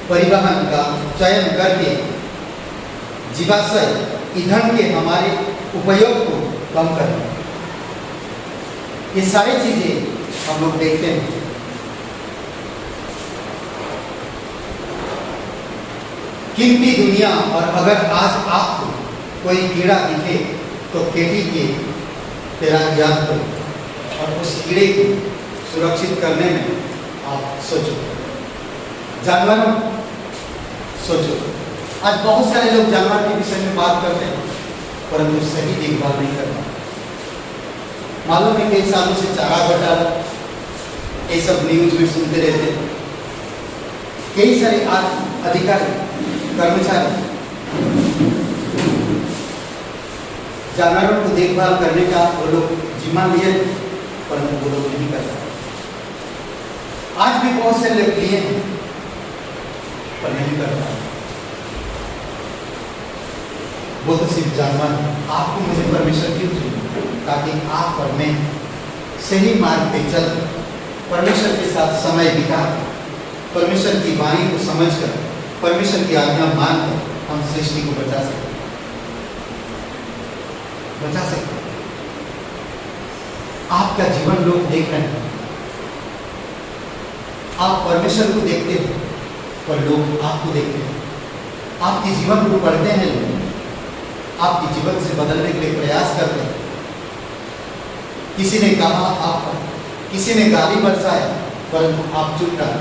परिवहन का चयन करके जीवाश्य ईंधन के हमारे उपयोग को कम करना, ये सारी चीजें हम लोग देखते हैं। कीमती दुनिया, और अगर आज आपको कोई कीड़ा दिखे तो केटी के तेरा याद करो और उस कीड़े को सुरक्षित करने में आप सोचो। जानवरों सोचो। आज बहुत सारे लोग जानवर के विषय में बात करते हैं, परंतु सही देखभाल नहीं करना। मालूम है कई सालों से चारा घोटाला ये सब न्यूज में सुनते रहते हैं। कई सारे अधिकारी कर्मचारी जानवरों को देखभाल करने का वो लोग जिम्मा लिए, परंतु वो लोग नहीं करते। आज भी बहुत से लोग लिए हैं पर नहीं करता। वो तो सिर्फ जानवर। आपको मुझे परमेश्वर क्यों चुना, ताकि आप और मैं सही मार्ग पे चल परमेश्वर के साथ समय बिता, परमेश्वर की वाणी को समझकर, परमेश्वर की आज्ञा मानकर हम सृष्टि को बचा सकते। आपका जीवन लोग देख रहे हैं, आप परमेश्वर को देखते हैं पर लोग आपको देखते हैं। आपके जीवन को पढ़ते हैं लोग, आपके जीवन से बदलने के लिए प्रयास करते हैं। किसी ने कहा आप, किसी ने गाली बरसाया, परंतु आप चुप रहे।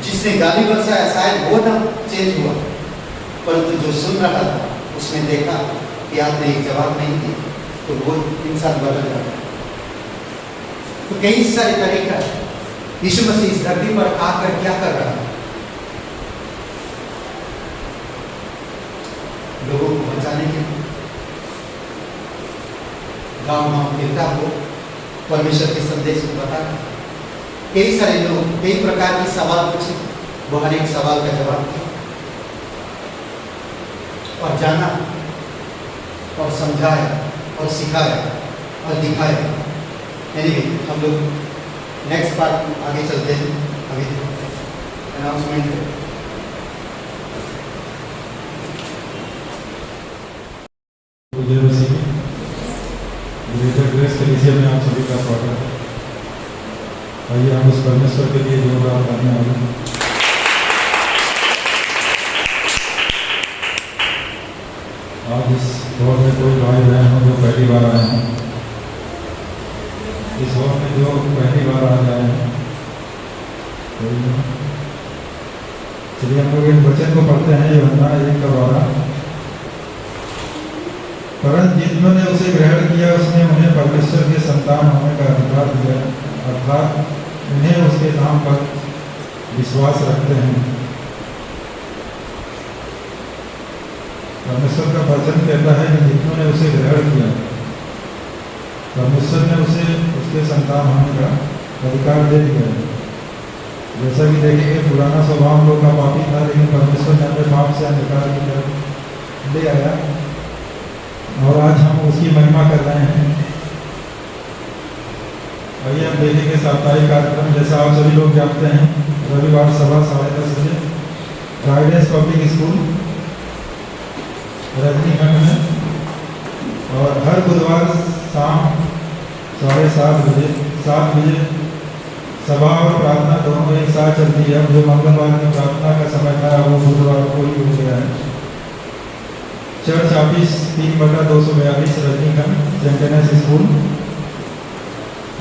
जिसने गाली बरसाया शायद वो ना चेंज हुआ, परंतु जो सुन रहा था उसने देखा कि आपने एक जवाब नहीं दिया, तो वो इंसान बदल जाता है। तो कई सारे तरीका यीशु मसीह इस धरती पर आकर क्या कर रहा है, लोगों को बचाने के लिए गाँव फिरता हो, परमेश्वर के संदेश को बताना। कई सारे लोग कई प्रकार के सवाल पूछे, वो हर एक सवाल का जवाब दिया और जाना और समझाया और सिखाया और दिखाया। एनीवे, हम लोग नेक्स्ट पार्ट आगे चलते हैं। अभी अनाउंसमेंट है। ग्रेस कलीसिया में आप सभी का स्वागत है। आइए हम उस परमेश्वर के लिए जो बात करने वाले हैं। आज इस हॉल में कोई भाई बहन हो जो पहली बार आए हैं, इस हॉल में जो पहली बार आ जाए हैं, चलिए हम लोग एक वचन को पढ़ते हैं। यूहन्ना 1:12। परंतु जिन्होंने उसे ग्रहण किया उसने उन्हें परमेश्वर के संतान होने का अधिकार दिया, अर्थात उन्हें उसके नाम पर विश्वास रखते हैं। परमेश्वर का वचन कहता है कि जिन्होंने उसे ग्रहण किया, परमेश्वर ने उसे उसके संतान होने का अधिकार दे दिया है। जैसा कि देखेंगे पुराना स्वभाव हम लोग का पापी था, लेकिन परमेश्वर ने अपने पाप से अंधकार की तरफ ले आया और आज हम उसकी महिमा कर रहे हैं। आइए हम देखेंगे साप्ताहिक कार्यक्रम। जैसा आप सभी लोग जानते हैं, रविवार सभा 10:30 बजे गाइडेंस पब्लिक स्कूल रजनीगंज में, और हर बुधवार शाम 7:30 बजे सभा और प्रार्थना दोनों एक साथ चलती है। जो मंगलवार की प्रार्थना का समय था वो बुधवार को ही हो गया है। चर्च ऑफिस 3/242 रजनीगंज सेंटेनेस स्कूल।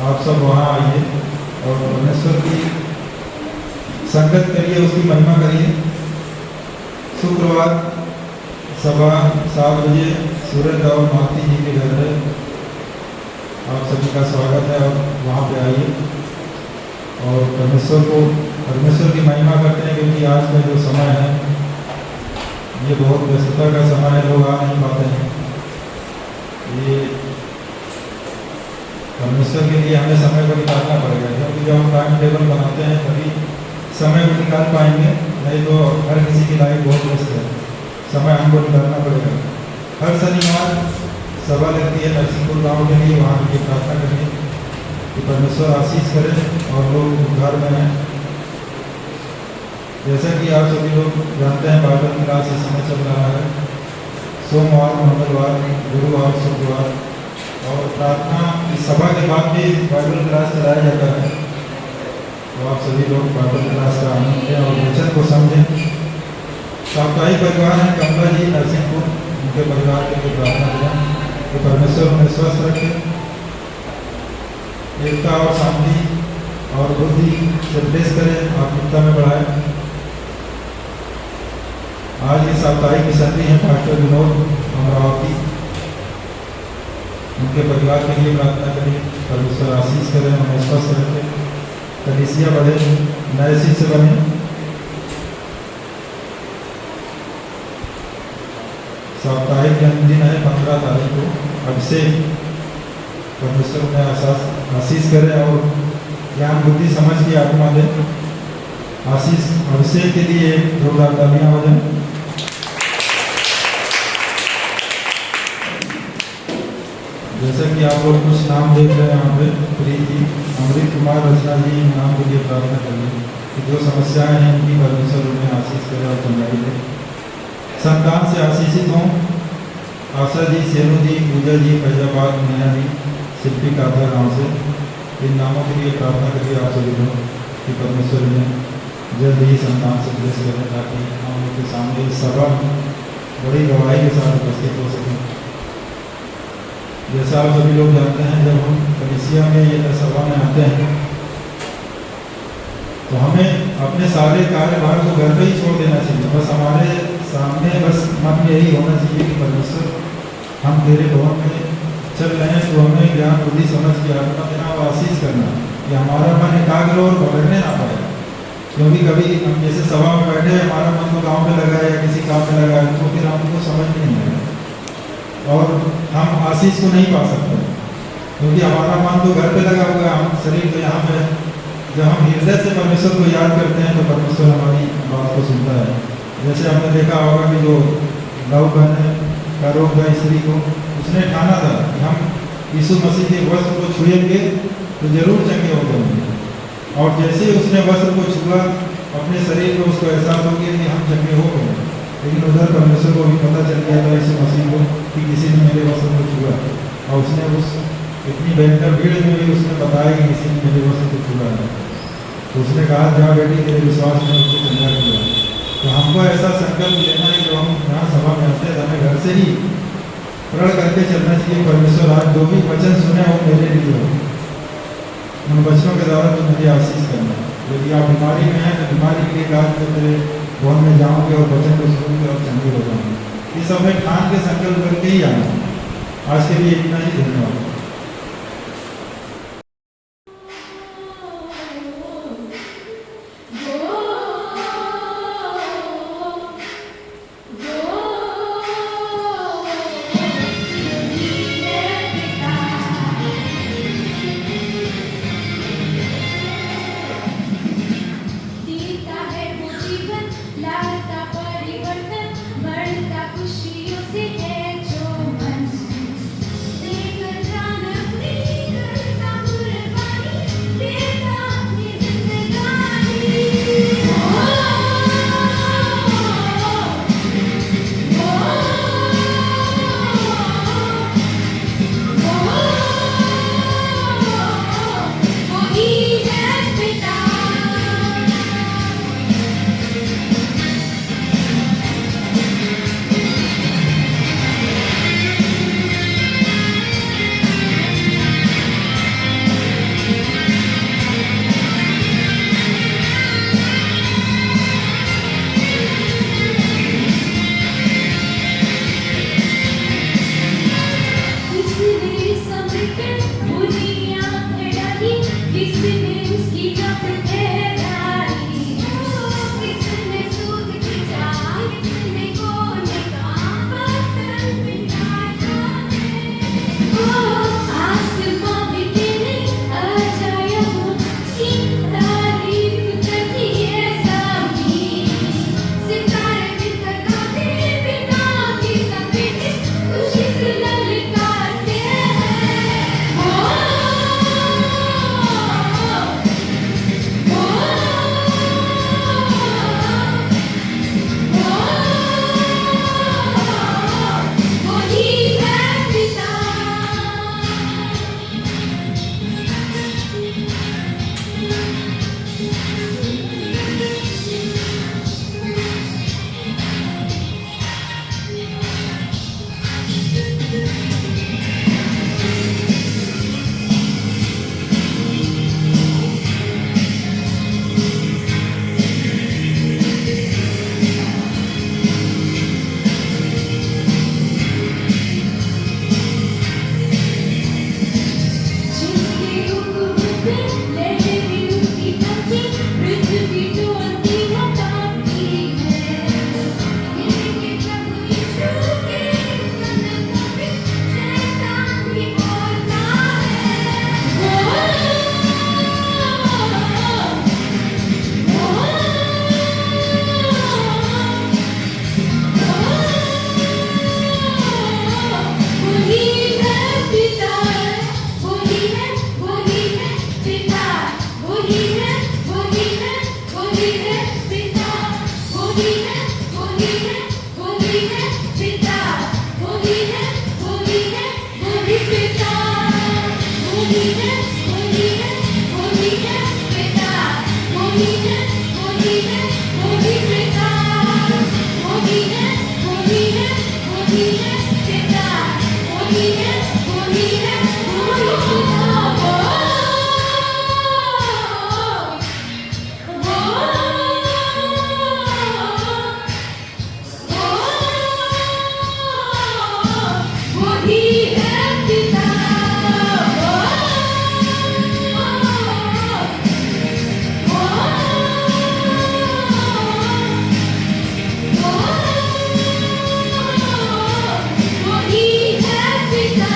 आप सब वहाँ आइए और परमेश्वर की संगत करिए, उसकी महिमा करिए। शुक्रवार सभा 7 बजे सूरज और माती जी के घर है, आप सभी का स्वागत है और वहाँ पे आइए और परमेश्वर की महिमा करते हैं। क्योंकि आज का जो समय है ये बहुत व्यस्तता का समय है, लोग आ नहीं पाते हैं। ये परमेश्वर के लिए हमें समय को निकालना पड़ेगा, क्योंकि जब हम टाइम टेबल बनाते हैं तभी समय को निकाल पाएंगे, नहीं तो हर किसी की लाइफ बहुत व्यस्त है, समय हमको निकालना पड़ेगा। हर शनिवार सभा लगती है नरसिंहपुर गांव के लिए, वहाँ की प्रार्थना करिए कि परमेश्वर आशीष करें और लोग उद्धार में हैं। जैसा कि आप सभी लोग जानते हैं, बाइबल क्लास इस समय चल रहा है। सोमवार, मंगलवार, गुरुवार, शुक्रवार और प्रार्थना सभा के बाद भी बाइबल क्लास चलाया जाता है। तो आप सभी लोग बाइबल क्लास का आनंद लें और वचन को समझें। साप्ताहिक परिवार है कमला जी नरसिंहपुर, उनके परिवार के लिए प्रार्थना करें कि परमेश्वर उन्हें स्वस्थ रखे, एकता और शांति और बुद्धि से ब्लेस करें, आत्मिकता में बढ़ाए। आज ये साप्ताहिक मिशनरी हैं पास्टर विनोद अमरावती, उनके परिवार के लिए प्रार्थना करें, परमेश्वर आशीष करें, उन्हें स्वस्थ रखें, कलीसिया बढ़े, नए शिष्य बने। साप्ताहिक जन्मदिन है 15 तारीख को। अभिषेक, परमेश्वर उन्हें आशीष करे और ज्ञान बुद्धि समझ की आत्मा दे। आशीष अभिषेक के लिए जोरदार तालियां हो जाए। जैसा कि आप लोग कुछ नाम देख रहे हैं यहाँ पे, प्रीति, अमृत कुमार, रचना जी, नाम के लिए प्रार्थना करिए कि जो समस्याएं हैं उनकी परमेश्वर उन्हें आशीष करे और चंगाई दे। संतान से आशीषित हों आशा जी, सेनू जी, पूजा जी, फैजाबाद, मीना जी, शिल्पी काथा गाँव से। इन नामों के लिए प्रार्थना करिए आप सभी लोग कि परमेश्वर ने जल्द ही संतान से ब्लेस करें, ताकि हम उनके सामने इस सभा में बड़ी गवाही के साथ उपस्थित हो सकें। जैसा आप सभी लोग जानते हैं, जब हम कलीसिया में ये सभा में आते हैं तो हमें अपने सारे कार्यभार को घर पे ही छोड़ देना चाहिए। बस हमारे सामने बस मन में यही होना चाहिए कि परमेश्वर हम तेरे भवन में चल रहे हैं, तो हमें ज्ञान बुद्धि समझ की आत्मा देना और आशीष करना कि हमारा मन एकाग्र और भटकने ना पाए। क्योंकि कभी हम जैसे सभा में बैठे, हमारा मन तो गाँव में लगा है या किसी काम में लगा है, तो फिर हमको समझ नहीं आएगा और हम आशीष को नहीं पा सकते, क्योंकि हमारा मन तो घर पे लगा हुआ है, हम शरीर तो यहाँ पे। जब हम हृदय से परमेश्वर को याद करते हैं तो परमेश्वर हमारी बात को सुनता है। जैसे हमने देखा होगा कि जो लव बहन का रोग था स्त्री को, उसने ठाना था कि हम यीशु मसीह के वस्त्र को छुएंगे तो जरूर चंगे हो जाएंगे, और जैसे ही उसने वस्त्र को छुआ अपने शरीर को उसको एहसास हो गया कि हम चंगे हो गए। लेकिन उधर परमेश्वर को भी पता चल गया था यीशु मसीह को कि किसी ने मेरे वस्त्र को छुआ, और उसने उस इतनी भयंकर भीड़ में भी उसने बताया कि किसी ने मेरे वस्त्र को छुआ है। तो उसने कहा, जहाँ बेटी तेरे विश्वास ने उसको चंगा किया। तो हमको ऐसा संकल्प लेना है जो हम यहाँ सभा में आते हैं हमें घर से ही प्रण करके चलना चाहिए। परमेश्वर आज जो भी वचन सुने वो मेरे लिए हो, उन वचनों के द्वारा तो मुझे आशीष करना। यदि आप बीमारी में हैं तो बीमारी के लिए कहा तो मेरे भवन में जाऊँगे और वचन को सुनूंगे और चंगे हो जाऊँगे। ये सब मैं ठान के संकल्प करके ही आना। आज के लिए इतना ही, धन्यवाद। देता है वो जीवन, लाता परिवर्तन, बढ़ता खुशियों से है जो मन। देकर जान अपनी, करता कुर्बानी, देता अपनी जिंदगानी। वही है पिता। किसने समेटे दुनिया ठहराई, किसने उसकी जप ठहराई। किसने सूद की चाल, किसने कोने का बर्तन बिठाया है। आसमां भी तेरे अजायब की तारीफ करती है सभी। सितारे मिलकर गाते हैं बिना की समेटे, खुशी से ललकारते हैं। वही है पिता। जिसके हुक्म पे लहरें उठती बनती, पृथ्वी डोलती है कांपती है। इनके प्रभु यीशु के कदमों पे शैतान भी बोलता वही है पिता। वही है पिता। वही है पिता। वही है पिता। वही पिता। वही है पिता। वही पिता। वही है पिता। वही है पिता। वही है पिता।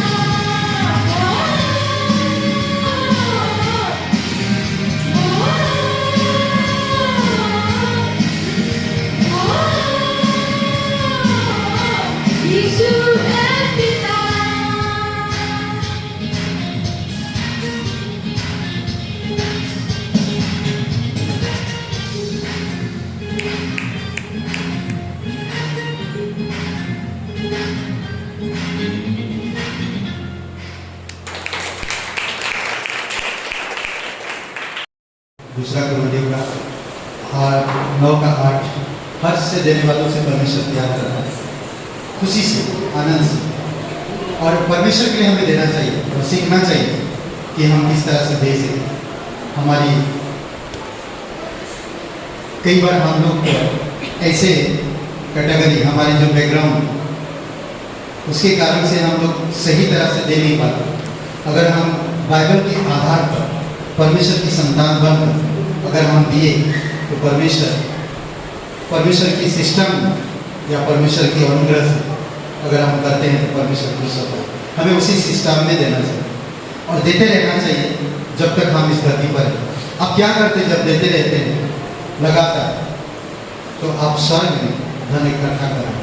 यीशु है पिता। दूसरा क्रमदेव का 9 का 8 हर्ष से देने वालों से परमेश्वर प्यार करता है, खुशी से, आनंद से। और परमेश्वर के लिए हमें देना चाहिए और सीखना चाहिए कि हम किस तरह से दे सकें। हमारी कई बार हम लोग ऐसे कैटेगरी, हमारी जो बैकग्राउंड, उसके कारण से हम लोग सही तरह से दे नहीं पाते। अगर हम बाइबल के आधार पर परमेश्वर की संतान बनकर अगर हम दिए तो परमेश्वर की सिस्टम या परमेश्वर की अनुग्रह से अगर हम करते हैं तो परमेश्वर खुश होता है। हमें उसी सिस्टम में देना चाहिए और देते रहना चाहिए जब तक हम इस धरती पर हैं। आप क्या करते हैं जब देते रहते हैं लगातार, तो आप स्वर्ग में धन इकट्ठा करें।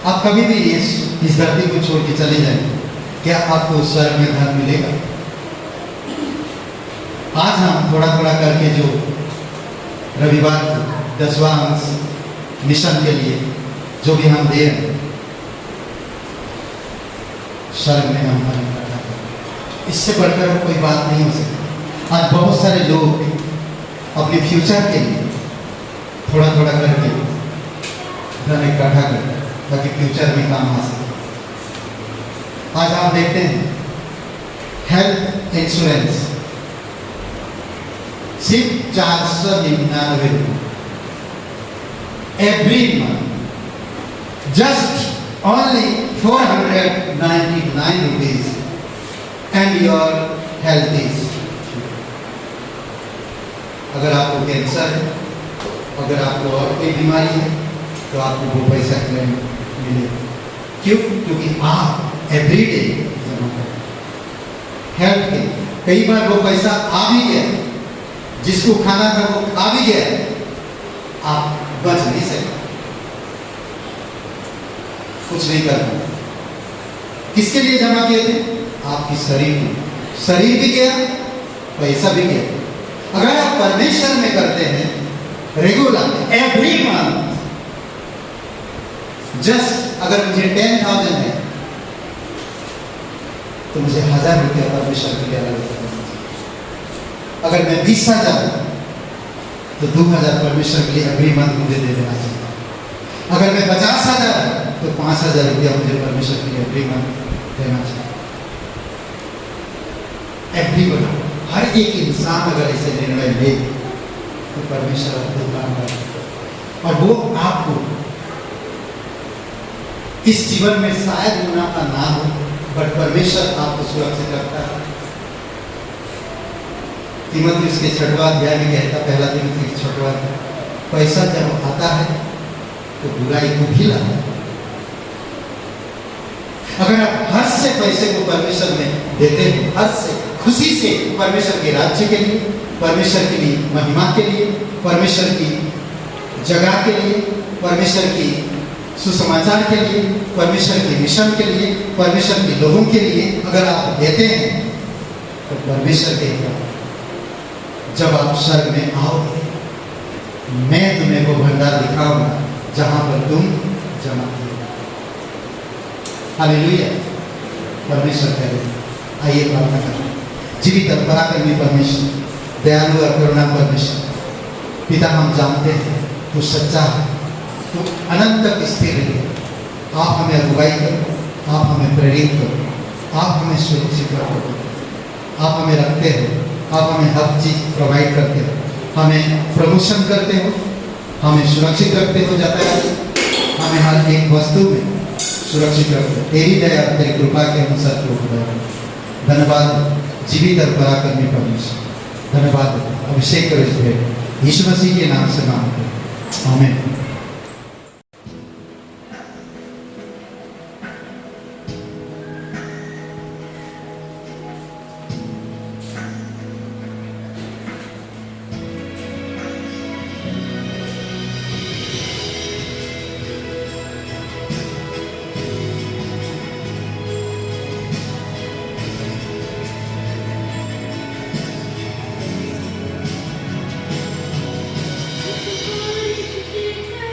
आप कभी भी इस धरती को छोड़ के चले जाएंगे, क्या आपको स्वर्ग में धन मिलेगा? आज हम थोड़ा थोड़ा करके जो रविवार को 10वां अंश मिशन के लिए जो भी हम दे रहे हैं, स्वर्ग में हम धन इकट्ठा करें। इससे बढ़कर कोई बात नहीं हो सकती। आज बहुत सारे लोग अपने फ्यूचर के लिए थोड़ा थोड़ा करके धन इकट्ठा करते हैं ताकि फ्यूचर में काम आ सके। आज आप देखते हैं हेल्थ इंश्योरेंस सिर्फ 499 every month, just only 499 rupees, and your health is. अगर आपको कैंसर है, अगर आपको और कोई बीमारी है, तो आपको वो पैसा क्लेम मिलेगा। क्यों? क्योंकि आप एवरीडे जमा करते। हेल्थ के कई बार वो पैसा आ भी गया, जिसको खाना था वो खा भी गया, आप बच नहीं सकते, कुछ नहीं करना। किसके लिए जमा किए थे? आपकी शरीर भी गया, पैसा भी गया। अगर आप परमेश्वर में करते हैं रेगुलर एवरी मंथ, जस्ट अगर मुझे 10,000 है तो मुझे 1000 रुपया परमेश्वर के लिए अलग करना चाहिए। अगर मैं 20,000 तो 2,000 परमेश्वर के लिए एवरी मंथ मुझे दे देना चाहिए। अगर मैं 50,000 तो 5,000 रुपया मुझे परमेश्वर के लिए एवरी मंथ देना चाहिए। एवरीवन, हर एक इंसान अगर ऐसे निर्णय ले तो परमेश्वर आपको काम करेगा और वो आपको इस जीवन में शायद मुनाफा ना हो, बट परमेश्वर आपको सुरक्षित रखता है। तीमुथियुस के 6वां अध्याय में कहता, पहला तीमुथियुस 6वां अध्याय, पैसा जब आता है तो बुराई को भी लाता है। अगर आप हर्ष से पैसे को परमेश्वर में देते हो, हर्ष से, खुशी से, परमेश्वर के राज्य के लिए, परमेश्वर की महिमा के लिए, परमेश्वर की जगह के लिए, परमेश्वर की सुसमाचार के लिए, परमेश्वर के मिशन के लिए, परमेश्वर के लोगों के लिए अगर आप देते हैं तो परमेश्वर कहेगा, जब आप स्वर्ग में आओगे मैं तुम्हें वो भंडार दिखाऊंगा जहां पर तुम जमा किए। हालेलुया। परमेश्वर करेगा। आइए प्रार्थना करें। जीवित और पराक्रमी परमेश्वर, दयालु और करुणा परमेश्वर, पिता हम जानते हैं तू सच्चा है, तू अनंत तक स्थिर है। आप हमें अगुवाई करो, आप हमें प्रेरित करो, आप हमें सुरक्षित रखो, आप हमें रखते हो, आप हमें हर चीज़ प्रोवाइड करते हो, हमें प्रमोशन करते हो, हमें सुरक्षित रखते हो, यातायात हमें हर एक वस्तु में सुरक्षित रखो। तेरी दया और तेरी कृपा के अनुसार तो धन्यवाद जीवित और पराक्रमी परमेश्वर, धन्यवाद। अभिषेक करो इस भेंट यीशु मसीह के नाम से मांगते हैं, आमीन। Thank you.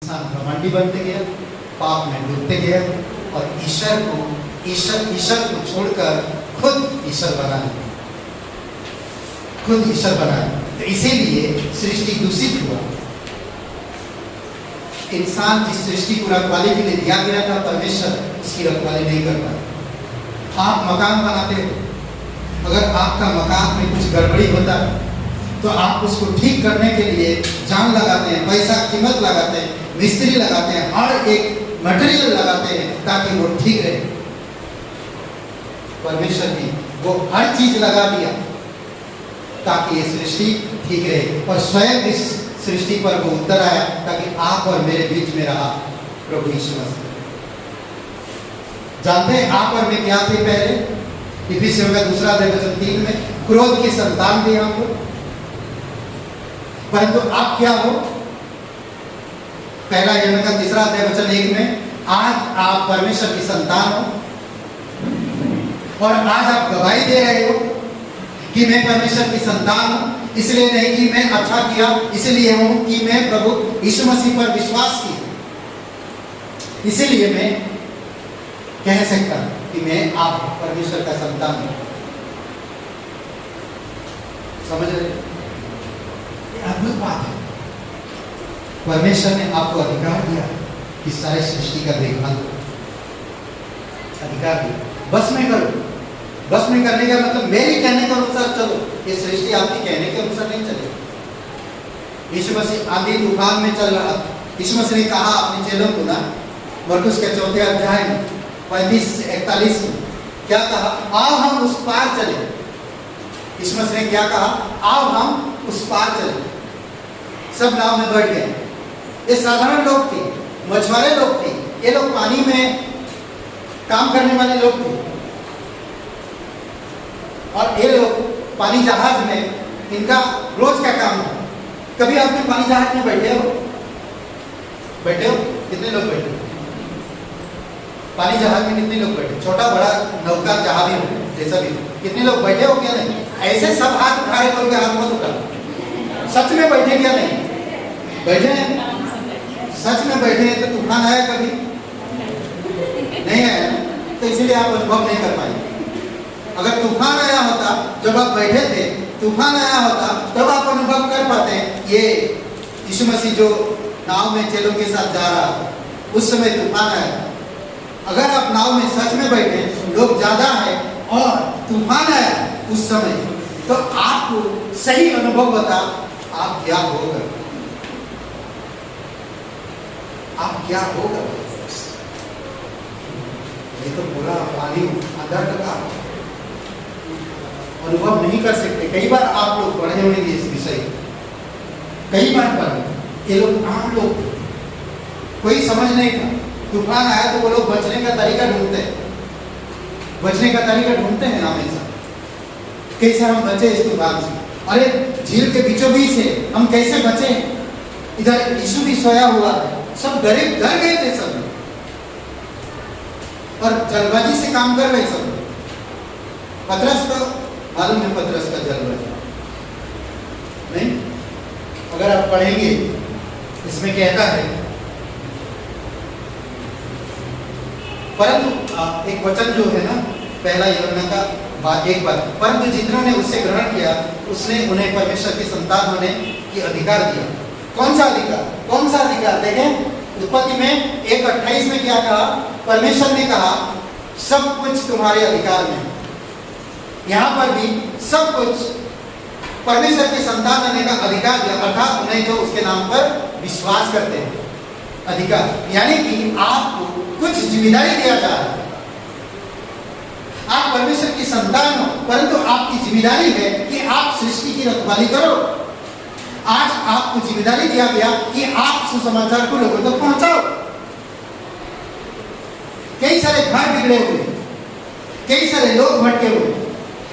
घमंडी बनते गया, पाप में डूबते गया और ईश्वर को छोड़कर खुद ईश्वर बनाए, खुद ईश्वर बनाए। तो इसीलिए सृष्टि दूषित हुआ। इंसान जिस सृष्टि को रखवाले के लिए दिया गया था, परमेश्वर उसकी रखवाली नहीं करता। आप मकान बनाते हो, अगर आपका मकान में कुछ गड़बड़ी होता है तो आप उसको ठीक करने के लिए जान लगाते हैं, पैसा कीमत लगाते हैं, मिस्त्री लगाते हैं, हर एक मटेरियल लगाते हैं ताकि वो ठीक रहे। परमेश्वर भी वो हर चीज लगा दिया ताकि ये सृष्टि ठीक रहे और स्वयं इस सृष्टि पर वो उतर आया ताकि आप और मेरे बीच में रहा प्रभु यीशु मसीह। जानते हैं आप और मैं क्या थे पहले? इफिसियों का 2:3 में क्रोध की संतान थे हम लोग, परंतु आप क्या हो? 1 यूहन्ना का 3:1 में आज आप परमेश्वर की संतान हो और आज आप गवाही दे रहे हो कि मैं परमेश्वर की संतान हूं। इसलिए नहीं कि मैं अच्छा किया, इसलिए हूं कि मैं प्रभु यीशु मसीह पर विश्वास किया। इसीलिए मैं कह सकता हूं कि मैं आप परमेश्वर का संतान हूं। समझ रहे? ये अद्भुत बात है। परमेश्वर ने आपको अधिकार दिया कि सारे सृष्टि का देखभाल करो। अधिकार दिया, बस में करो। बस में करने का मतलब मेरे कहने के अनुसार चलो। ये सृष्टि आपकी कहने के अनुसार नहीं चलेगी। यीशु मसीह आंधी तूफान में चल रहा था। यीशु मसीह ने कहा अपने चेलों को ना, मरकुस के 4 अध्याय में 35 से 41 में क्या कहा? आओ हम उस पार चले। यीशु मसीह ने क्या कहा? आओ हम उस पार चले। सब नाव में बैठ गए। ये साधारण लोग थे, मछुआरे लोग थे। ये लोग पानी में काम करने वाले लोग थे। और ये लोग पानी जहाज में इनका रोज का काम था। कभी आपने पानी जहाज में बैठे हो? बैठे हो? कितने लोग बैठे? पानी जहाज में कितने लोग बैठे? छोटा बड़ा नौका जहाज भी हो, जैसा भी हो, कितने लोग बैठे हो क्या नहीं? ऐसे सब हाथ उठा रहे लोग, हाथ मत उठा। सच में बैठे क्या नहीं? बैठे हैं? सच में बैठे हैं तो तूफान आया कभी? नहीं आया, तो इसलिए आप अनुभव नहीं कर पाए। अगर तूफान आया होता जब आप बैठे थे, तूफान आया होता तब आप अनुभव कर पाते। ये यीशु मसीह जो नाव में चेलों के साथ जा रहा था, उस समय तूफान आया। अगर आप नाव में सच में बैठे, लोग ज्यादा है और तूफान आया उस समय, तो आपको सही अनुभव बता आप क्या होगा? आप क्या होगा? ये तो पूरा पानी अंदर तक आप अनुभव नहीं कर सकते। कई बार आप लोग पढ़े होंगे इस विषय, कई बार पढ़े। ये लोग आम लोग, कोई समझ नहीं था। तूफान आया तो वो लोग बचने का तरीका ढूंढते हैं, बचने का तरीका ढूंढते हैं हमेशा। कैसे हम बचे इस तूफान से? अरे झील के बीचों बीच से हम कैसे बचे? इधर यीशु भी सोया हुआ है, सब डर गए थे सब, और जल्दबाजी से काम कर रहे सब। पतरस तो मालूम है, पतरस का जल्दबाजी नहीं। अगर आप पढ़ेंगे इसमें कहता है, परंतु एक वचन जो है ना, पहला यूहन्ना का एक बात, परंतु जितनों ने उससे ग्रहण किया उसने उन्हें परमेश्वर की संतान होने की अधिकार दिया। कौन सा अधिकार? कौन सा अधिकार? देखें उत्पत्ति में 1:28 में क्या कहा? परमेश्वर ने कहा सब कुछ तुम्हारे अधिकार में। यहाँ पर भी सब कुछ परमेश्वर की संतान होने का अधिकार दिया, अर्थात उन्हें जो उसके नाम पर विश्वास करते हैं अधिकार। यानी कि आपको कुछ जिम्मेदारी दिया जा रहा है। आप परमेश्वर की संतान हो, परंतु आपकी जिम्मेदारी है कि आप सृष्टि की रखवाली करो। आज आपको जिम्मेदारी दिया गया कि आप सुसमाचार को लोगों तक पहुंचाओ। कई सारे घर बिगड़े हुए, कई सारे लोग भटके हुए,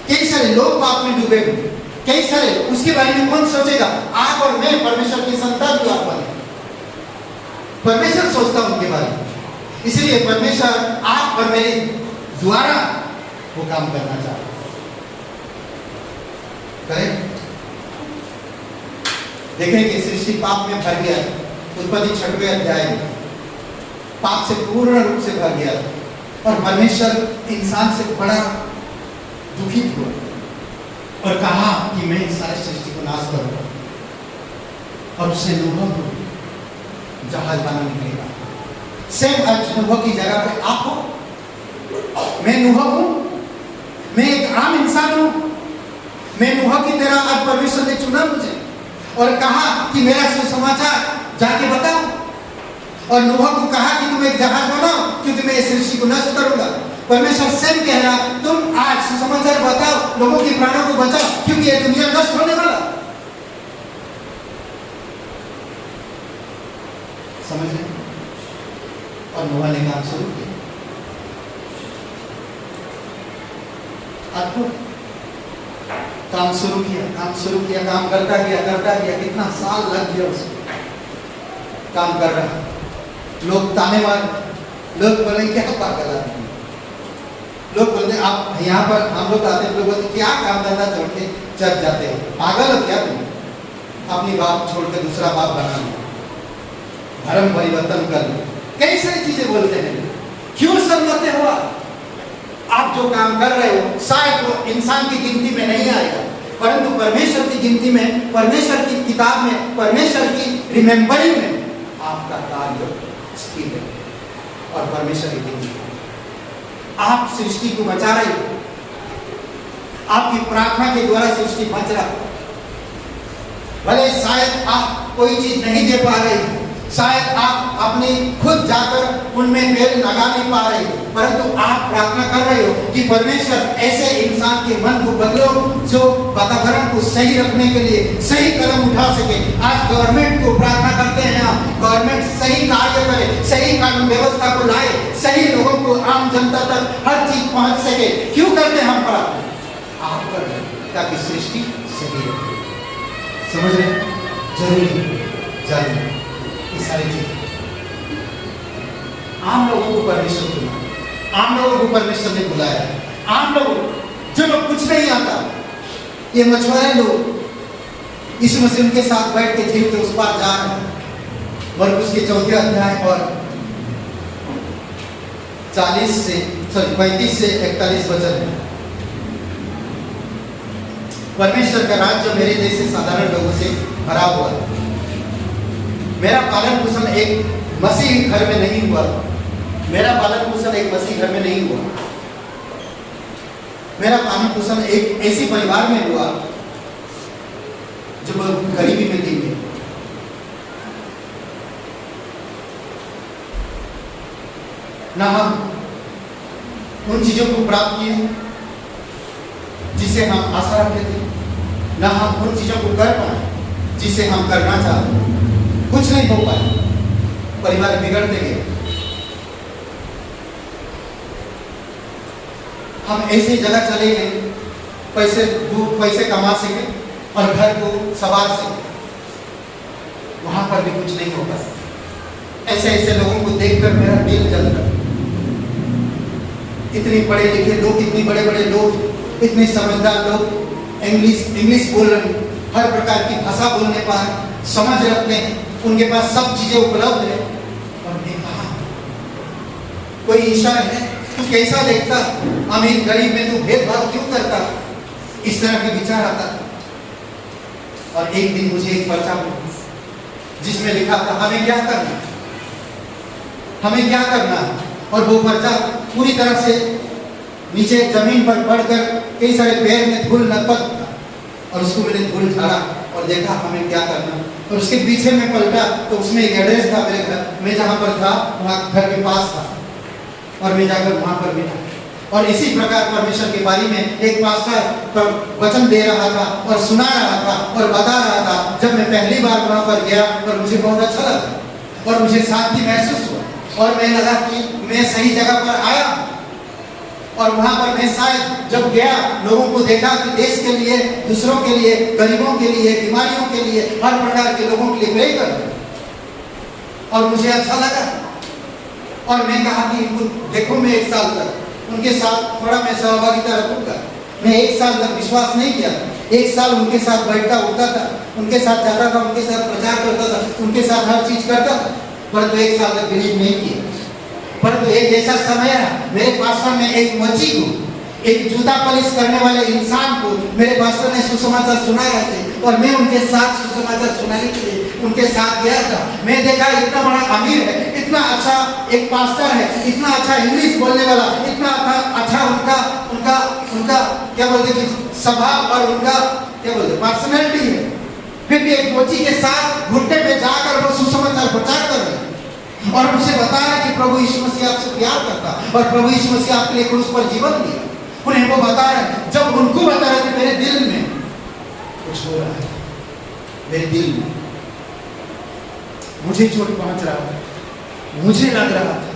कई सारे लोग पाप में डूबे हुए, कई सारे, उसके बारे में कौन सोचेगा? आप और मैं परमेश्वर की संतान की बात वाले, परमेश्वर सोचता उनके बारे में। इसलिए परमेश्वर आप और मेरे द्वारा वो काम करना चाहता है। देखें कि सृष्टि पाप में भर गया। उत्पत्ति 6वें अध्याय में पाप से पूर्ण रूप से भर गया और परमेश्वर इंसान से बड़ा दुखित हुआ और कहा कि मैं इस सारी सृष्टि को नाश करूंगा। और उससे नूह को जहाज बना निकलेगा। सेम आज नूह की जगह पे आप हो, मैं नूह हूं, मैं एक आम इंसान हूं। मैं नूह की तरह आज परमेश्वर ने चुना मुझे और कहा कि मेरा सुसमाचार जाके बताओ। और नूह को कहा कि तुम एक जहाज बनाओ क्योंकि मैं इस सृष्टि को नष्ट करूंगा। परमेश्वर स्वयं कह रहा तुम आज सुसमाचार बताओ, लोगों के प्राणों को बचाओ क्योंकि यह दुनिया नष्ट होने वाला। समझ रहे? और नूह ने काम शुरू किया। काम शुरू किया, काम करता गया। कितना साल लग गया उसको, काम कर रहा। लोग ताने मार, लोग बोले क्या पागल आदमी। लोग बोलते आप यहाँ पर, हम लोग आते हैं, लोग बोलते क्या काम धंधा छोड़ के चल जाते हो, पागल हो क्या तुम? अपनी बात छोड़ के दूसरा बाप बना लो, धर्म परिवर्तन कर लो, कई सारी चीजें बोलते हैं। क्यों शर्माते हो आप जो काम कर रहे हो शायद वो इंसान की गिनती में नहीं आएगा, परंतु परमेश्वर की गिनती में, परमेश्वर की किताब में, परमेश्वर की रिमेम्बरिंग में आपका कार्य स्थिर है और परमेश्वर की गिनती है। आप सृष्टि को बचा रहे हो, आपकी प्रार्थना के द्वारा सृष्टि बच रहा है। भले शायद आप कोई चीज नहीं दे पा रहे हो, शायद आप अपने खुद जाकर उनमें पेड़ लगा नहीं पा रहे हो, परंतु आप प्रार्थना कर रहे हो कि परमेश्वर ऐसे इंसान के मन को बदलो जो वातावरण को सही रखने के लिए सही कदम उठा सके। आज गवर्नमेंट को प्रार्थना करते हैं आप, गवर्नमेंट सही कार्य करे, सही कानून व्यवस्था को लाए, सही लोगों को, आम जनता तक हर चीज पहुंच सके। क्यों करते हैं हम प्रार्थना? आप कर रहे हैं ताकि सृष्टि सही रहे। समझ रहे? जरूरी जानिए ये सारी चीजें। आम लोगों को परमेश्वर चुना, आम लोगों को परमेश्वर ने बुलाया। आम लोग जो लोग कुछ नहीं आता, ये मछुआरे लोग इस मसीह के साथ बैठ के झील के उस पार जा रहे हैं। मरकुस के 4 अध्याय और 35 से 41 वचन है। परमेश्वर का राज्य मेरे जैसे साधारण लोगों से भरा हुआ है। मेरा पालन पोषण एक मसीह घर में नहीं हुआ, मेरा पालन पोषण एक मसीह घर में नहीं हुआ, मेरा पालन पोषण एक ऐसी परिवार में हुआ जो गरीबी में थी। ना हम उन चीजों को प्राप्त किए जिसे हम आशा रखते थे, ना हम उन चीजों को कर पाए जिसे हम करना चाहते। कुछ नहीं हो पाया, परिवार बिगड़ते गए। हम ऐसी जगह चले गए, पैसे कमा सके और घर को संवार सके, वहां पर भी कुछ नहीं हो पाया। ऐसे लोगों को देखकर मेरा दिल जल रहा। इतने पढ़े लिखे लोग, इतने बड़े बड़े लोग, इतने समझदार लोग, इंग्लिश बोल रहे, हर प्रकार की भाषा बोलने पर समझ रखते हैं, उनके पास सब चीजें उपलब्ध है। और मैं कहा कोई ईश्वर है? तू कैसा देखता? अमीर गरीब में तू भेदभाव क्यों करता? इस तरह के विचार आता था। और एक दिन मुझे एक पर्चा मिला जिसमें लिखा था हमें क्या करना, हमें क्या करना। और वो पर्चा पूरी तरह से नीचे जमीन पर पड़कर कई सारे पैर में धूल लपक था, और उसको मैंने धूल झाड़ा और देखा हमें क्या करना। और उसके पीछे में पलटा तो उसमें एक एड्रेस था मेरे घर, मैं जहाँ पर था वहाँ घर के पास था, और मैं जाकर वहाँ पर मिला। और इसी प्रकार परमेश्वर के बारे में एक पास्टर वचन दे रहा था और सुना रहा था और बता रहा था। जब मैं पहली बार वहाँ पर गया और मुझे बहुत अच्छा लगा और मुझे शांति महसूस हुआ, और मैं लगा कि मैं सही जगह पर आया। और वहां पर मैं शायद जब गया, लोगों को देखा कि देश के लिए, दूसरों के लिए, गरीबों के लिए, बीमारियों के लिए, हर प्रकार के लोगों के लिए प्रे कर, और मुझे अच्छा लगा। और मैं कहा कि देखो मैं 1 साल तक उनके साथ थोड़ा मैं सहभागिता रखूंगा। मैं 1 साल तक विश्वास नहीं किया, 1 साल उनके साथ बैठता उठता था, उनके साथ जाता था, उनके साथ प्रचार करता था, उनके साथ हर चीज करता था, परंतु 1 साल तक बिलीव नहीं किया। परंतु एक ऐसा समय आया, मेरे पास्टर ने एक मच्छी को, एक जूता पॉलिश करने वाले इंसान को मेरे पास्टर ने सुसमाचार सुनाया थे, और मैं उनके साथ सुसमाचार सुनाने के लिए उनके साथ गया था। मैं देखा इतना बड़ा अमीर है, इतना अच्छा एक पास्टर है, इतना अच्छा इंग्लिश बोलने वाला, इतना अच्छा उनका क्या बोलते कि स्वभाव और उनका क्या बोलते पर्सनैलिटी है। फिर भी एक मोची के साथ घुटने पे जाकर वो सुसमाचार प्रचार कर रहे हैं, और मुझे बता रहा है कि प्रभु यीशु मसीह आपसे प्यार करता, और प्रभु यीशु मसीह आपके लिए क्रूस पर जीवन दिया। उन्हें वो बता रहे हैं, जब उनको बता रहे थे मेरे दिल में कुछ हो रहा है, मेरे दिल में मुझे चोट पहुंच रहा था, मुझे लग रहा था।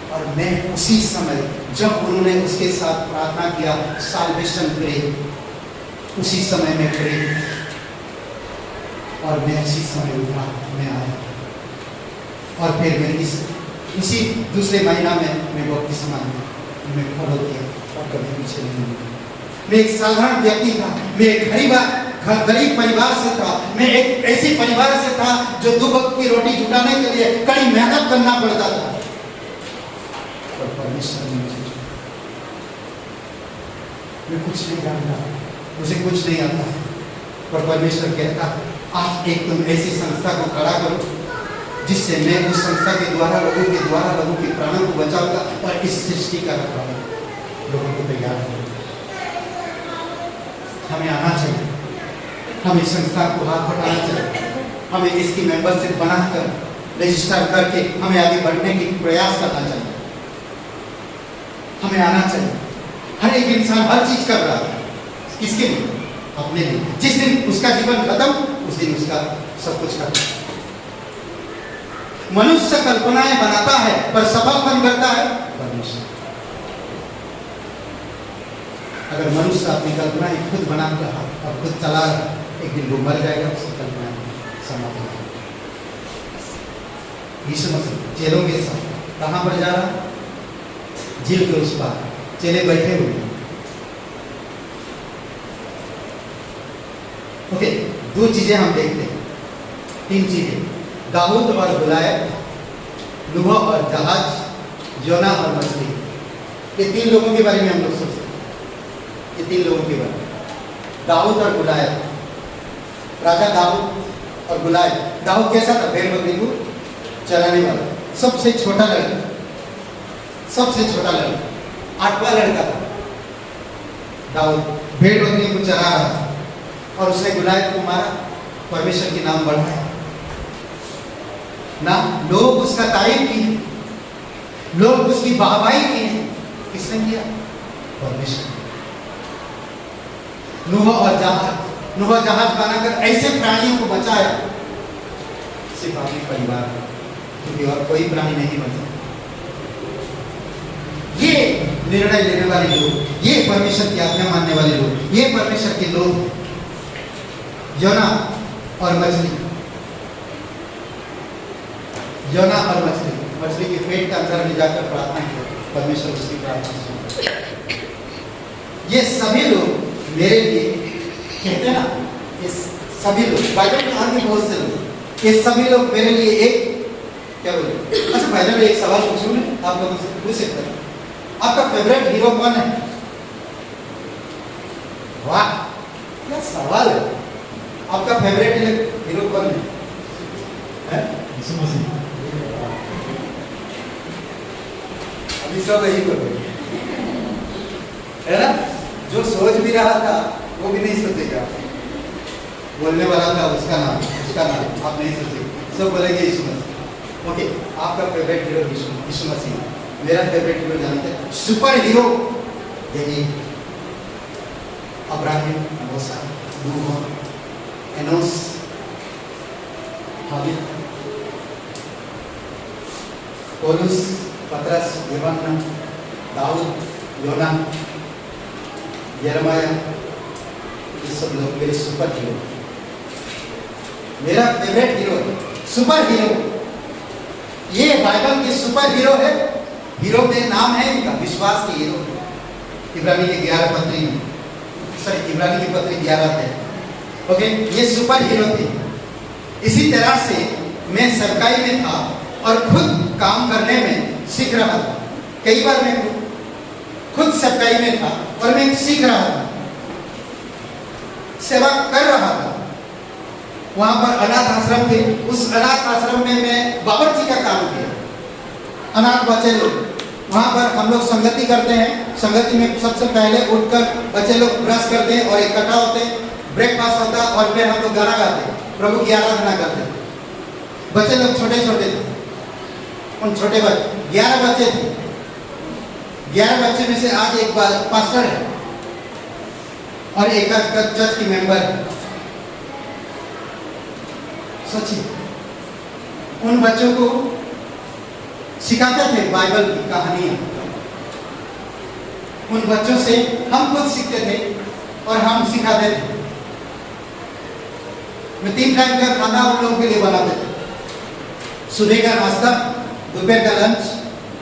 और मैं उसी समय जब उन्होंने उसके साथ प्रार्थना किया, साल्वेशन प्रे, उसी समय में प्रे, और मैं उसी समय उठा, मैं आया। और फिर मैं इसी दूसरे महीना में मैं बपतिस्मा में फॉलो किया और कभी पीछे नहीं हुआ। मैं एक साधारण व्यक्ति था, मैं एक गरीब गरीब परिवार से था, मैं एक ऐसे परिवार से था जो 2 वक्त की रोटी जुटाने के लिए कड़ी मेहनत करना पड़ता था। और परमेश्वर ने मुझे चुना। मैं कुछ नहीं जानता, मुझे कुछ नहीं आता, पर परमेश्वर कहता आज एक तुम ऐसी संस्था को खड़ा करो जिससे मैं उस संस्था के द्वारा लोगों के प्राणों को बचाऊंगा और इस सृष्टि का रखवाला लोगों को तैयार करूंगा। हमें आना चाहिए, हमें इस संस्था को हाथ बढ़ाना चाहिए, हमें इसकी मेंबरशिप बनाकर रजिस्टर करके हमें आगे बढ़ने की प्रयास करना चाहिए। हमें आना चाहिए। हर एक इंसान हर चीज कर रहा है, किसके लिए? अपने लिए। जिस दिन उसका जीवन खत्म उस दिन उसका सब कुछ खत्म। मनुष्य कल्पनाएं बनाता है पर सफल कौन करता है? परमेश्वर। अगर मनुष्य अपनी कल्पनाएं खुद बना रहा और खुद चला रहा, एक दिन वो मर जाएगा, उसकी कल्पनाएं समाप्त हो जाएगी। यीशु मसीह चेलों के साथ कहां पर जा रहा? झील के उस पार। चेले बैठे हुए। ओके, 2 चीजें हम देखते हैं, 3 चीजें, दाऊद और गुलायत, नूह और जहाज, योना और मछली। ये 3 लोगों के बारे में हम लोग सोचते हैं। ये 3 लोगों के बारे में, दाऊद और गुलायत, राजा दाऊद और गुलायत। दाऊद कैसा था? भेड़ बकरी को चलाने वाला, सबसे छोटा लड़का, सबसे छोटा लड़का, 8वां लड़का था दाऊद। भेड़ बकरी को चला रहा था और उसने गुलायत को मारा, परमेश्वर के नाम बढ़ाया ना। लोग उसका तारीफ किए, लोग उसकी वाहवाही किए। किसने किया? परमेश्वर। नूह जहाज बनाकर ऐसे प्राणियों को बचाया, सिर्फ अपने परिवार, क्योंकि और कोई प्राणी नहीं बचा। ये निर्णय लेने वाले लोग, ये परमेश्वर की आज्ञा मानने वाले लोग, ये परमेश्वर के लोग। योना और मछली, योना और मछली, मछली के पेट के अंदर में जाकर प्रार्थना की, परमेश्वर उसकी प्रार्थना सुना। ये सभी लोग मेरे लिए, कहते हैं ना, ये सभी लोग, बाइबल में आगे बहुत से लोग, ये सभी लोग मेरे लिए एक, क्या बोले? अच्छा, बाइबल में एक सवाल पूछूं मैं आप लोगों से, पूछ सकते हैं, आपका फेवरेट हीरो कौन है? वाह, क्या सवाल है। आपका फेवरेट हीरो कौन है? यीशु मसीह। अभी सब यही कर रहे है ना। जो सोच भी रहा था वो भी नहीं सोचेगा, बोलने वाला था उसका नाम आप नहीं सोचेंगे, सब बोलेंगे यीशु मसीह। ओके, आपका फेवरेट हीरो यीशु मसीह। मेरा फेवरेट हीरो जानते हैं, सुपर हीरो यही अब्राहम, मूसा, नूह, एनोस, हाबिल, पौलुस, पतरस, यूहन्ना, दाऊद, योना, यिर्मयाह, ये सब लोग मेरे सुपर हीरो। मेरा फेवरेट हीरो, सुपर हीरो, ये बाइबल के सुपर हीरो है। हीरो में नाम है इनका, विश्वास के हीरो। इब्रानी की 11 पत्री में, इब्रानी की पत्री 11 थे। ओके, ये सुपर हीरो थे। इसी तरह से मैं सरकाई में था और खुद काम करने में सीख रहा था। कई बार मैं खुद सरकाई में था और मैं सीख रहा था, सेवा कर रहा था। वहां पर अनाथ आश्रम थे, उस अनाथ आश्रम में मैं बावर्ची का काम किया। अनाथ बच्चे लोग, वहां पर हम लोग संगति करते हैं। संगति में सबसे पहले उठकर बच्चे लोग ब्रश करते हैं और इकट्ठा होते हैं, ब्रेकफास्ट होता है और फिर हम लोग गाना गाते हैं, प्रभु की आराधना करते हैं। बच्चे लोग छोटे छोटे थे, उन छोटे बच्चे 11 बच्चे थे। 11 बच्चे में से आज एक पास्टर है और एक चर्च की मेंबर है। सोचिए, उन बच्चों को सिखाते थे बाइबल की कहानियां। उन बच्चों से हम खुद सीखते थे और हम सिखाते थे। मैं 3 टाइम का खाना उन लोगों के लिए बनाते थे। सुबह का नाश्ता, दोपहर का लंच,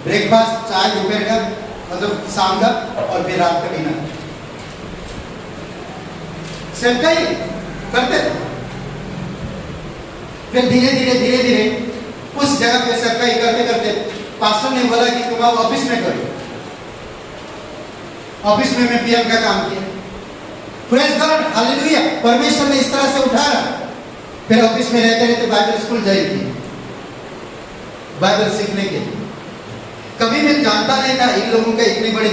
ब्रेकफास्ट, चाय दोपहर का, मतलब शाम का, और फिर रात का डिनर। सरकारी करते थे। फिर धीरे धीरे उस जगह पे सरकारी करते करते पास्टर ने बोला कि तुम अब ऑफिस में करो। ऑफिस में मैं पीएम का काम किया। Praise God, hallelujah. परमेश्वर ने इस तरह से उठाया। फिर ऑफिस में रहते रहते बाइबल स्कूल ज्वाइन की, बाइबल सीखने के लिए। कभी मैं जानता नहीं था इन लोगों का इतनी बड़ी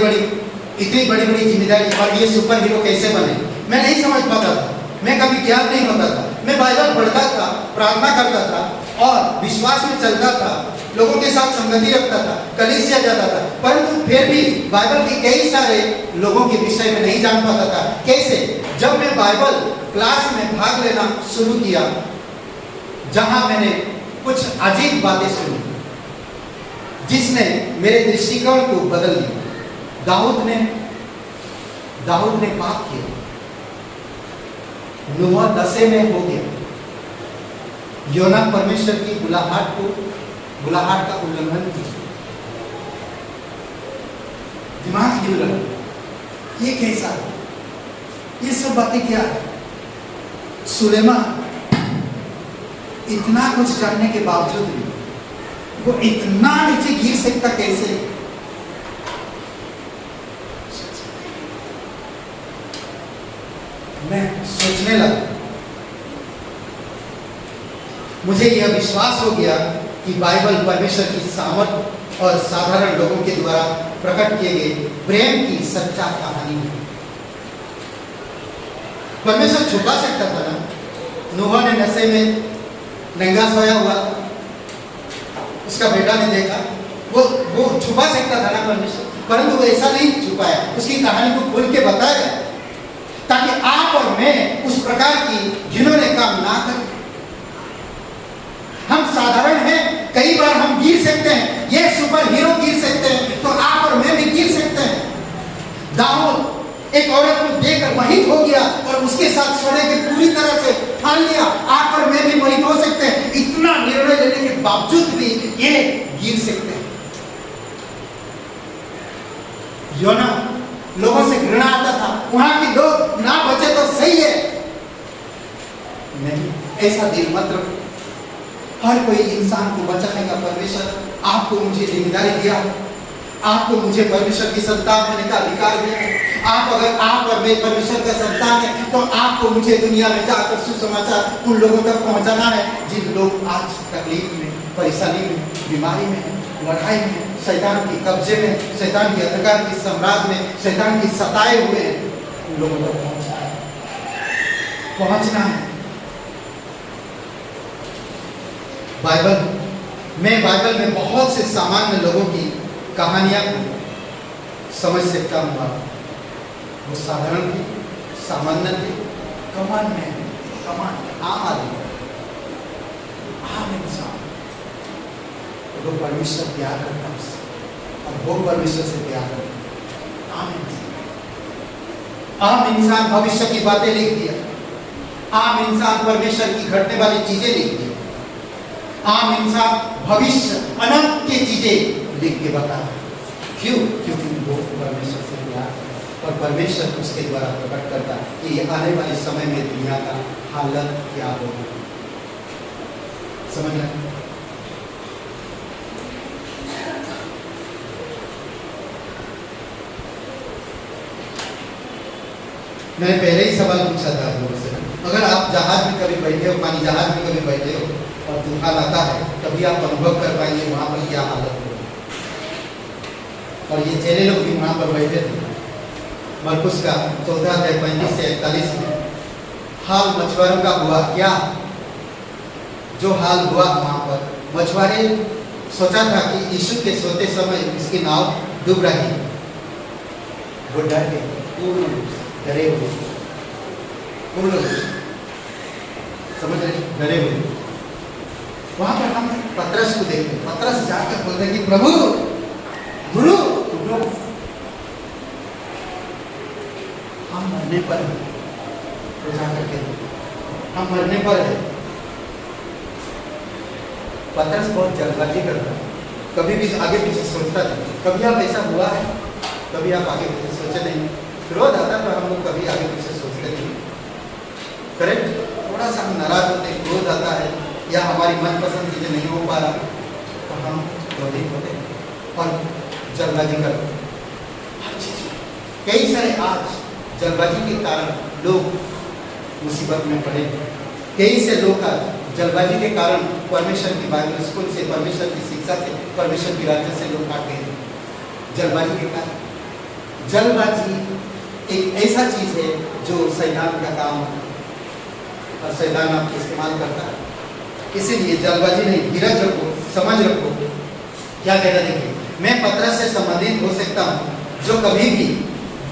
बड़ी जिम्मेदारी और ये सुपर हीरो कैसे बने। मैं नहीं समझ पाता था, मैं कभी ज्ञान नहीं होता था। मैं बाइबल पढ़ता था, प्रार्थना करता था और विश्वास में चलता था, लोगों के साथ संगति रखता था, कलीसिया जाता था, परंतु फिर भी बाइबल के कई सारे लोगों के विषय में नहीं जान पाता था। कैसे? जब मैं बाइबल क्लास में भाग लेना शुरू किया, जहां मैंने कुछ अजीब बातें सुनी जिसने मेरे दृष्टिकोण को बदल दिया। दाऊद ने पाप किया, नूह दशे में हो गया, योना परमेश्वर की बुलाहट का उल्लंघन किया, दिमाग हिल रहा। ये कैसा? ये सब बातें क्या है? सुलेमान इतना कुछ जानने के बावजूद भी वो इतना नीचे गिर सकता कैसे? मैं सोचने लगा, मुझे यह विश्वास हो गया कि बाइबल परमेश्वर की सामर्थ और साधारण लोगों के द्वारा प्रकट किए गए प्रेम की सच्चा कहानी है। परमेश्वर छुपा सकता था ना। नूह ने नशे में नंगा सोया हुआ, उसका बेटा ने देखा, वो छुपा सकता था ना परमेश्वर, परंतु वो ऐसा नहीं छुपाया, उसकी कहानी को खोल के बताया ताकि आप और मैं उस प्रकार की घिनौने काम ना करें। हम साधारण हैं, कई बार हम गिर सकते हैं, ये सुपर हीरो गिर सकते हैं, तो आप और मैं भी गिर सकते हैं। दाऊद एक औरत को देखकर मोहित हो गया और उसके साथ सोने के पूरी तरह से ठान लिया। आप और मैं भी मोहित हो सकते हैं। इतना निर्णय लेने के बावजूद भी ये गिर सकते हैं। योना, लोगों से घृणा आता था, वहां के लोग ना बचे तो सही है। नहीं, ऐसा दिल मत रखो। हर कोई इंसान को बचाने का परमेश्वर आपको मुझे जिम्मेदारी दिया, आपको मुझे परमेश्वर की संतान होने का अधिकार दिया है। अगर आप और मैं परमेश्वर का संतान है तो आपको मुझे दुनिया में जाकर सुसमाचार उन लोगों तक पहुंचाना है जिन लोग आज तकलीफ में, परेशानी में, बीमारी में, लड़ाई में, शैतान के कब्जे में, शैतान के अंधकार के साम्राज्य में, शैतान के सताए हुए हैं। उन लोगों तक पहुंचना है। बाइबल में बहुत से सामान्य लोगों की कहानियां समझ सकता हूँ। वो साधारण थे, सामान्य थे, कमान आम आदमी, आम इंसान, वो परमेश्वर प्यार करता है और वो परमेश्वर से प्यार करता। आम इंसान भविष्य की बातें लिख दिया, आम इंसान परमेश्वर की घटने वाली चीजें लिख दिया, आम इंसान भविष्य अनंत की चीजें लिख के बता। क्यों? क्योंकि वो परमेश्वर से प्यार और परमेश्वर उसके द्वारा प्रकट करता कि ये आने वाले समय में दुनिया का हालत क्या होगा। समझ रहे? मैंने पहले ही सवाल पूछा था आप लोगों से, अगर आप जहाज में कभी बैठे हो, पानी जहाज में कभी बैठे हो और तूफान आता है, तभी आप अनुभव कर पाएंगे वहां पर क्या हालत हो। और ये चेले लोग भी वहां पर बैठे थे। मरकुस का 14:35 से 41 में हाल मछुआरों का हुआ क्या? जो हाल हुआ वहां पर, मछुआरे सोचा था कि यीशु के सोते समय इसकी नाव डूब रही। वो डर गए, पूर्ण रूप से डरे हुए, पूर्ण रूप से, समझ रहे, डरे हुए। वहां पर हम पतरस को देखते, पतरस जाकर बोलते कि प्रभु, गुरु, हम मरने पर हैं। तो जाकर के हम मरने पर है। पतरस बहुत जल्दबाजी करता है, कभी भी आगे पीछे सोचता नहीं। कभी आप ऐसा हुआ है? कभी आप आगे पीछे सोचे नहीं? क्रोध आता तो हम लोग कभी आगे पीछे सोचते नहीं। करेक्ट? थोड़ा सा हम नाराज होते हैं, क्रोध आता है या हमारी मनपसंद चीजें नहीं हो पा रहा तो हम क्रोधित होते हैं और जल्दबाजी करते हैं हर चीज में। कई सारे आज जल्दबाजी के कारण लोग मुसीबत में पड़े। कई से लोग आज जल्दबाजी के कारण परमेश्वर की बाइबल स्कूल से, परमेश्वर की शिक्षा से, परमेश्वर की राज्य से लोग काट गए जल्दबाजी के कारण। जल्दबाजी एक ऐसा चीज है जो शैतान का काम है और शैतान आपको इस्तेमाल करता है। इसीलिए जल्दबाजी नहीं, धीरज रखो, समझ रखो। क्या कहना देखिए, मैं पतरस से संबंधित हो सकता हूँ जो कभी भी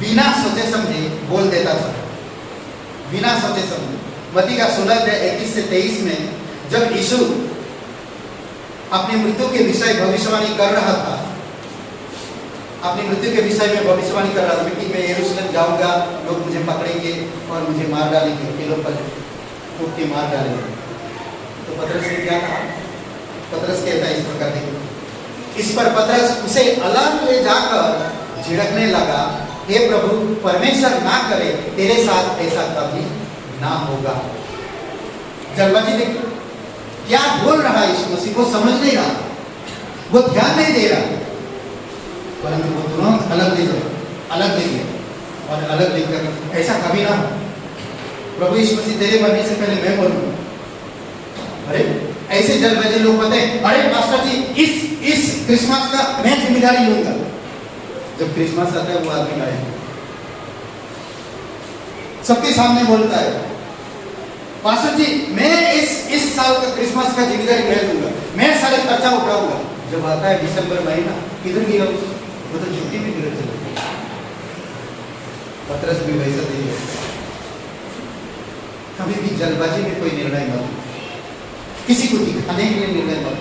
बिना सोचे समझे बोल देता था, बिना सोचे समझे। मत्ती का 16:21-23 में जब यीशु अपनी मृत्यु के विषय भविष्यवाणी कर रहा था, अपनी मृत्यु के विषय में भविष्यवाणी कर रहा था कि मैं यरूशलेम जाऊंगा, लोग मुझे पकड़ेंगे और मुझे मार डालेंगे, किलों पर फूट के मार डालेंगे। तो पतरस ने क्या कहा? पतरस कहता है इस प्रकार देखिए, इस पर पतरस उसे अलग ले जाकर झिड़कने लगा, हे प्रभु, परमेश्वर ना करे तेरे साथ ऐसा कभी ना होगा। जल्दबाजी देखिए क्या बोल रहा है यीशु मसीह, वो समझ नहीं रहा, वो ध्यान नहीं दे रहा, परंतु वो तुरंत अलग ले गया और अलग लेकर ऐसा कभी ना हो। प्रभु यीशु मसीह तेरे मरने से पहले मैं बोलूँ। अरे ऐसे जल्दबाजी लोग कहते हैं, अरे पास्टर जी इस क्रिसमस का मैं जिम्मेदारी लूंगा। जब क्रिसमस आता है वो आदमी गायब, सबके सामने बोलता है, पास्टर जी मैं इस साल का क्रिसमस का जिम्मेदारी मैं लूंगा, मैं सारे खर्चा उठाऊंगा। जब आता है दिसंबर महीना, किधर गया वो तो छुट्टी में किधर चला गया। पतरस भी वैसा नहीं है। कभी भी जल्दबाजी में कोई निर्णय मत, किसी को दिखाने के लिए निर्णय मत,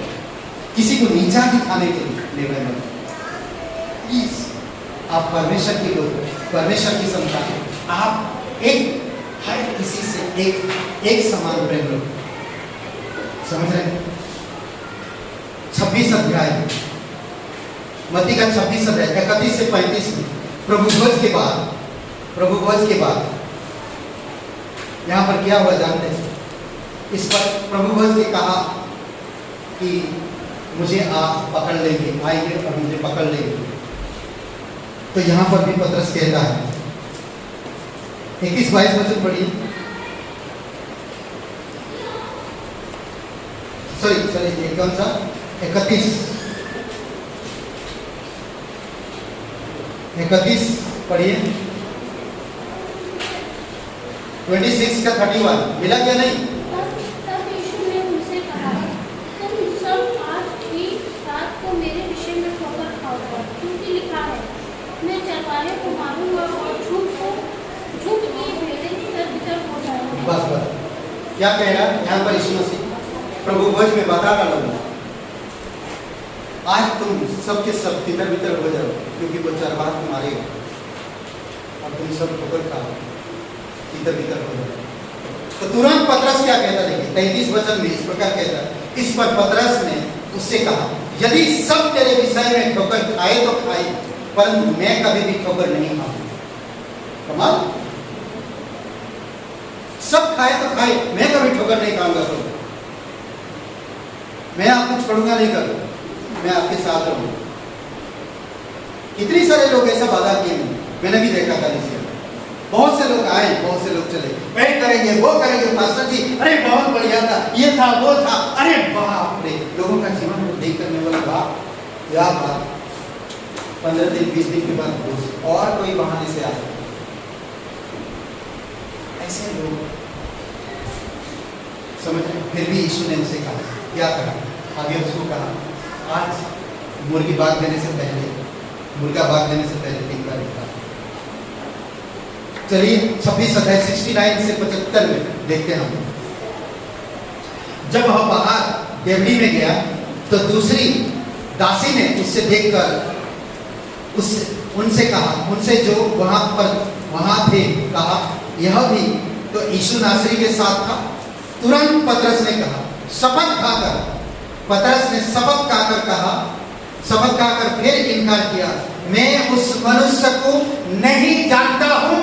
किसी को नीचा दिखाने के लिए निर्णय मत। प्लीज आप परमेश्वर के लोग, परमेश्वर की संतान, आप एक हर किसी से एक समान प्रेम लो। समझ रहे? 26 अध्याय मत्ती का 26 अध्याय 31 से 35 में प्रभु भोज के बाद यहाँ पर क्या हुआ जानते हैं? इस पर प्रभु भोज ने कहा कि मुझे आप पकड़ लेंगे, आएंगे और मुझे पकड़ लेंगे। तो यहाँ पर भी पतरस कहता है, 21-22 वचन पढ़िए। सॉरी कौन सा? 31 पढ़िए। 26 का 31 मिला क्या? नहीं। तब यीशु ने उनसे कहा, तुम सब आज ही रात को मेरे विषय में ठोकर खाओगे, क्योंकि लिखा है, मैं चरवाहे को मारूंगा और झूठ की भेड़ें तितर-बितर हो जाएंगी। बस क्या कह रहा है यहाँ पर यीशु मसीह? प्रभु भोज में बता रहा लोगों, आज तुम सबके सब तितर बितर हो जाओ, क्योंकि वो चरवाहा को मारेगा और तुम सब ठोकर खाओ, तितर बितर हो जाओ। तो तुरंत पतरस क्या कहता? देखिए 33 वचन में इस प्रकार कहता है, इस पर पतरस ने उससे कहा, यदि सब तेरे विषय में ठोकर खाए तो खाए, परंतु मैं कभी भी ठोकर नहीं खाऊंगा। कमाल, सब खाए तो खाए, मैं कभी ठोकर नहीं खाऊंगा। तो मैं आपको छोड़ूंगा नहीं, करूँ मैं आपके साथ रहूंगा। कितने सारे लोग ऐसा वादा किए, मैंने भी देखा था इसे। बहुत से लोग आए, बहुत से लोग चले, वे करेंगे वो करेंगे, पास्टर जी अरे बहुत बढ़िया था, ये था वो था, अरे बाप रे। लोगों का जीवन को देख करने वाला बाप, क्या बात, 15 दिन 20 दिन के बाद और कोई बहाने से आ सकता। ऐसे लोग समझ रहे। फिर भी यीशु ने उसे कहा, क्या कहा? आगे उसको कहा, आज मुर्गा बाग देने से पहले 3 बार लिखा। चलिए 26 अध्याय 69 से 75 में देखते हैं हम। जब वह बाहर डेवढ़ी में गया तो दूसरी दासी ने उससे देखकर उनसे जो वहां थे कहा, यह भी तो यीशु नासरी के साथ था। तुरंत पतरस ने कहा, शपथ खाकर, पतरस ने शपथ खाकर फिर इनकार किया, मैं उस मनुष्य को नहीं जानता हूं।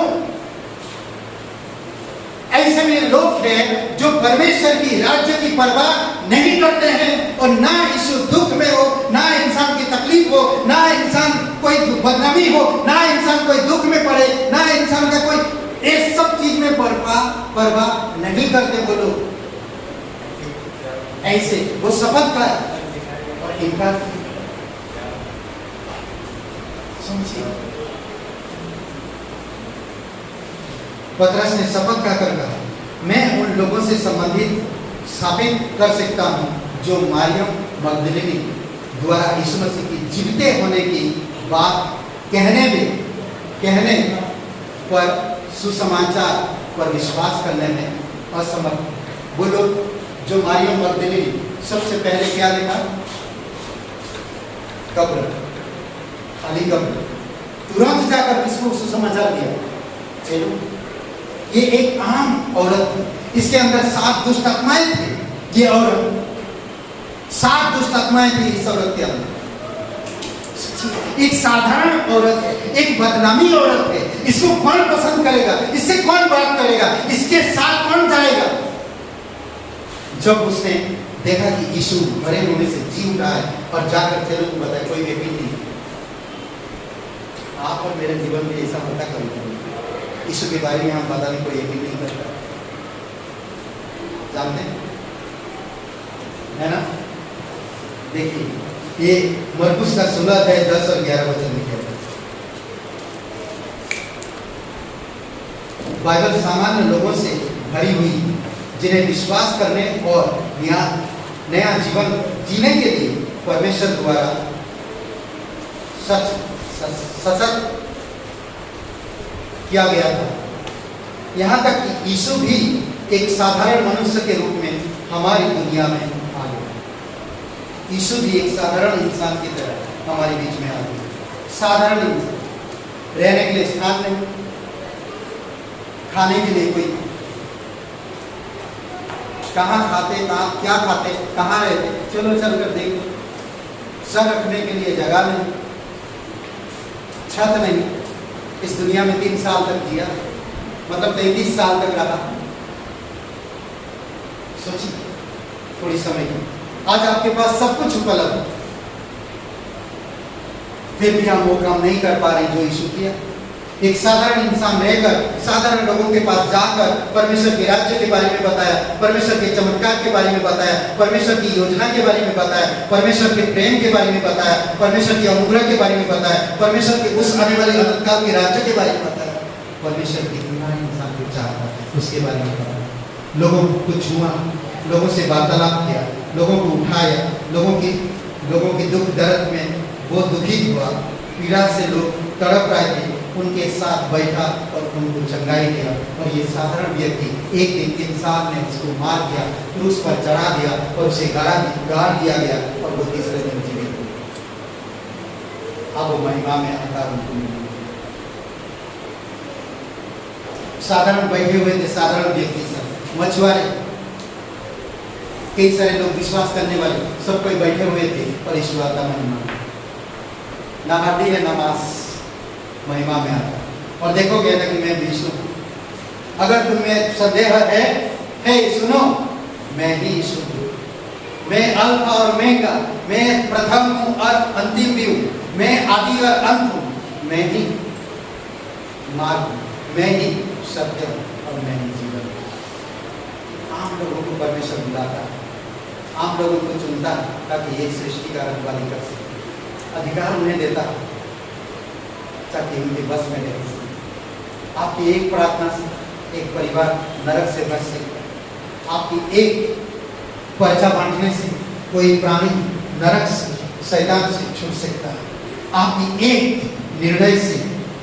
ऐसे में लोग हैं जो परमेश्वर की राज्य की परवाह नहीं करते हैं, और ना यीशु दुख में हो, ना इंसान की तकलीफ हो, ना इंसान कोई बदनामी हो, ना इंसान कोई दुख में पड़े, ना इंसान का कोई ये सब चीज में परवाह नहीं करते वो लोग। ऐसे वो शपथ का और इनकार समझिए। पतरस ने शपथ का कर कहा, मैं उन लोगों से संबंधित स्थापित कर सकता हूं जो मरियम मगदलिनी द्वारा यीशु मसीह की जीविते होने की बात कहने पर सुसमाचार पर विश्वास करने में असमर्थ। वो लोग जो मरियम मगदलिनी, सबसे पहले क्या लिखा? कब्र, खाली कब्र। तुरंत जाकर किसको सुसमाचार दिया? चलो, ये एक आम औरत थी, इसके अंदर 7 दुष्ट आत्माएं थी। ये औरत 7 दुष्ट आत्माएं थी इस औरत के अंदर। एक साधारण औरत है, एक बदनामी औरत है। इसको कौन पसंद करेगा? इससे कौन बात करेगा? इसके साथ कौन जाएगा? जब उसने देखा कि यीशु मरे होने से जी उठा है और जाकर चलो को बताया, कोई यकीन नहीं। आप और मेरे जीवन में ऐसा होता कभी यीशु के बारे में हम बताने को यकीन नहीं करता, जानते है ना? देखिए, ये मरकुस का 16 है 10 और 11 वचन लिखे हैं। बाइबल सामान्य लोगों से भरी हुई, जिन्हें विश्वास करने और नया जीवन जीने के लिए परमेश्वर द्वारा सशक्त किया गया था। यहाँ तक कि यीशु भी एक साधारण मनुष्य के रूप में हमारी दुनिया में आ गया। यीशु भी एक साधारण इंसान की तरह हमारे बीच में आ गया। साधारण इंसान, रहने के लिए स्थान नहीं, खाने के लिए कोई, कहाँ खाते, कहाँ क्या खाते, कहाँ रहते, चलो चल कर देखो। सर रखने के लिए जगह नहीं, छत नहीं। इस दुनिया में 3 साल तक जिया, मतलब 33 साल तक रहा। सोचिए थोड़ी समय की। आज आपके पास सब कुछ उपलब्ध है, फिर भी हम वो काम नहीं कर पा रहे जो यीशु किया। एक साधारण इंसान रहकर, साधारण लोगों के पास जाकर परमेश्वर के राज्य के बारे में बताया, परमेश्वर के चमत्कार के बारे में बताया, परमेश्वर की योजना के बारे में बताया, परमेश्वर के प्रेम के बारे में बताया, परमेश्वर के अनुग्रह के बारे में बताया, परमेश्वर के उस आने वाले अनंतकाल के राज्य के बारे में बताया। परमेश्वर कितना इंसान को चाहता है उसके बारे में बताया। लोगों को छुआ, लोगों से वार्तालाप किया, लोगों को उठाया, लोगों की दुख दर्द में वो दुखित हुआ, पीड़ा से लोग तड़प रहे थे, उनके साथ बैठा और उनको चंगाई दिया। और ये साधारण व्यक्ति, एक दिन इंसान ने उसको मार दिया, क्रूस पर चढ़ा दिया और उसे गाड़ दिया गया और वो तीसरे दिन जीवित हुआ। अब वो महिमा में आता उनको मिला। साधारण बैठे हुए थे, साधारण व्यक्ति, सब मछुआरे, कई सारे लोग विश्वास करने वाले, सब कोई बैठे हुए थे और ईश्वर का महिमा, ना हड्डी है ना मांस, महिमा में आता। और देखोगे ना कि मैं विष्णु, अगर तुम्हें संदेह है सुनो, मैं ही यीशु हूँ। मैं अल्फा और ओमेगा, मैं प्रथम हूँ और अंतिम भी हूँ, मैं आदि और अंत हूँ, मैं ही मार्ग हूँ, मैं ही सत्य हूँ और मैं ही जीवन हूँ। आम लोगों को परमेश्वर बुलाता है, आम लोगों को चुनता है ताकि एक सृष्टि का रखवाली कर सके। अधिकार उन्हें देता है ताकि उनके बस में रह सके। आपकी एक प्रार्थना से एक परिवार नरक से बच सकता है। आपकी एक पर्चा बांटने से कोई प्राणी नरक से, शैतान से छूट सकता है। आपकी एक निर्णय से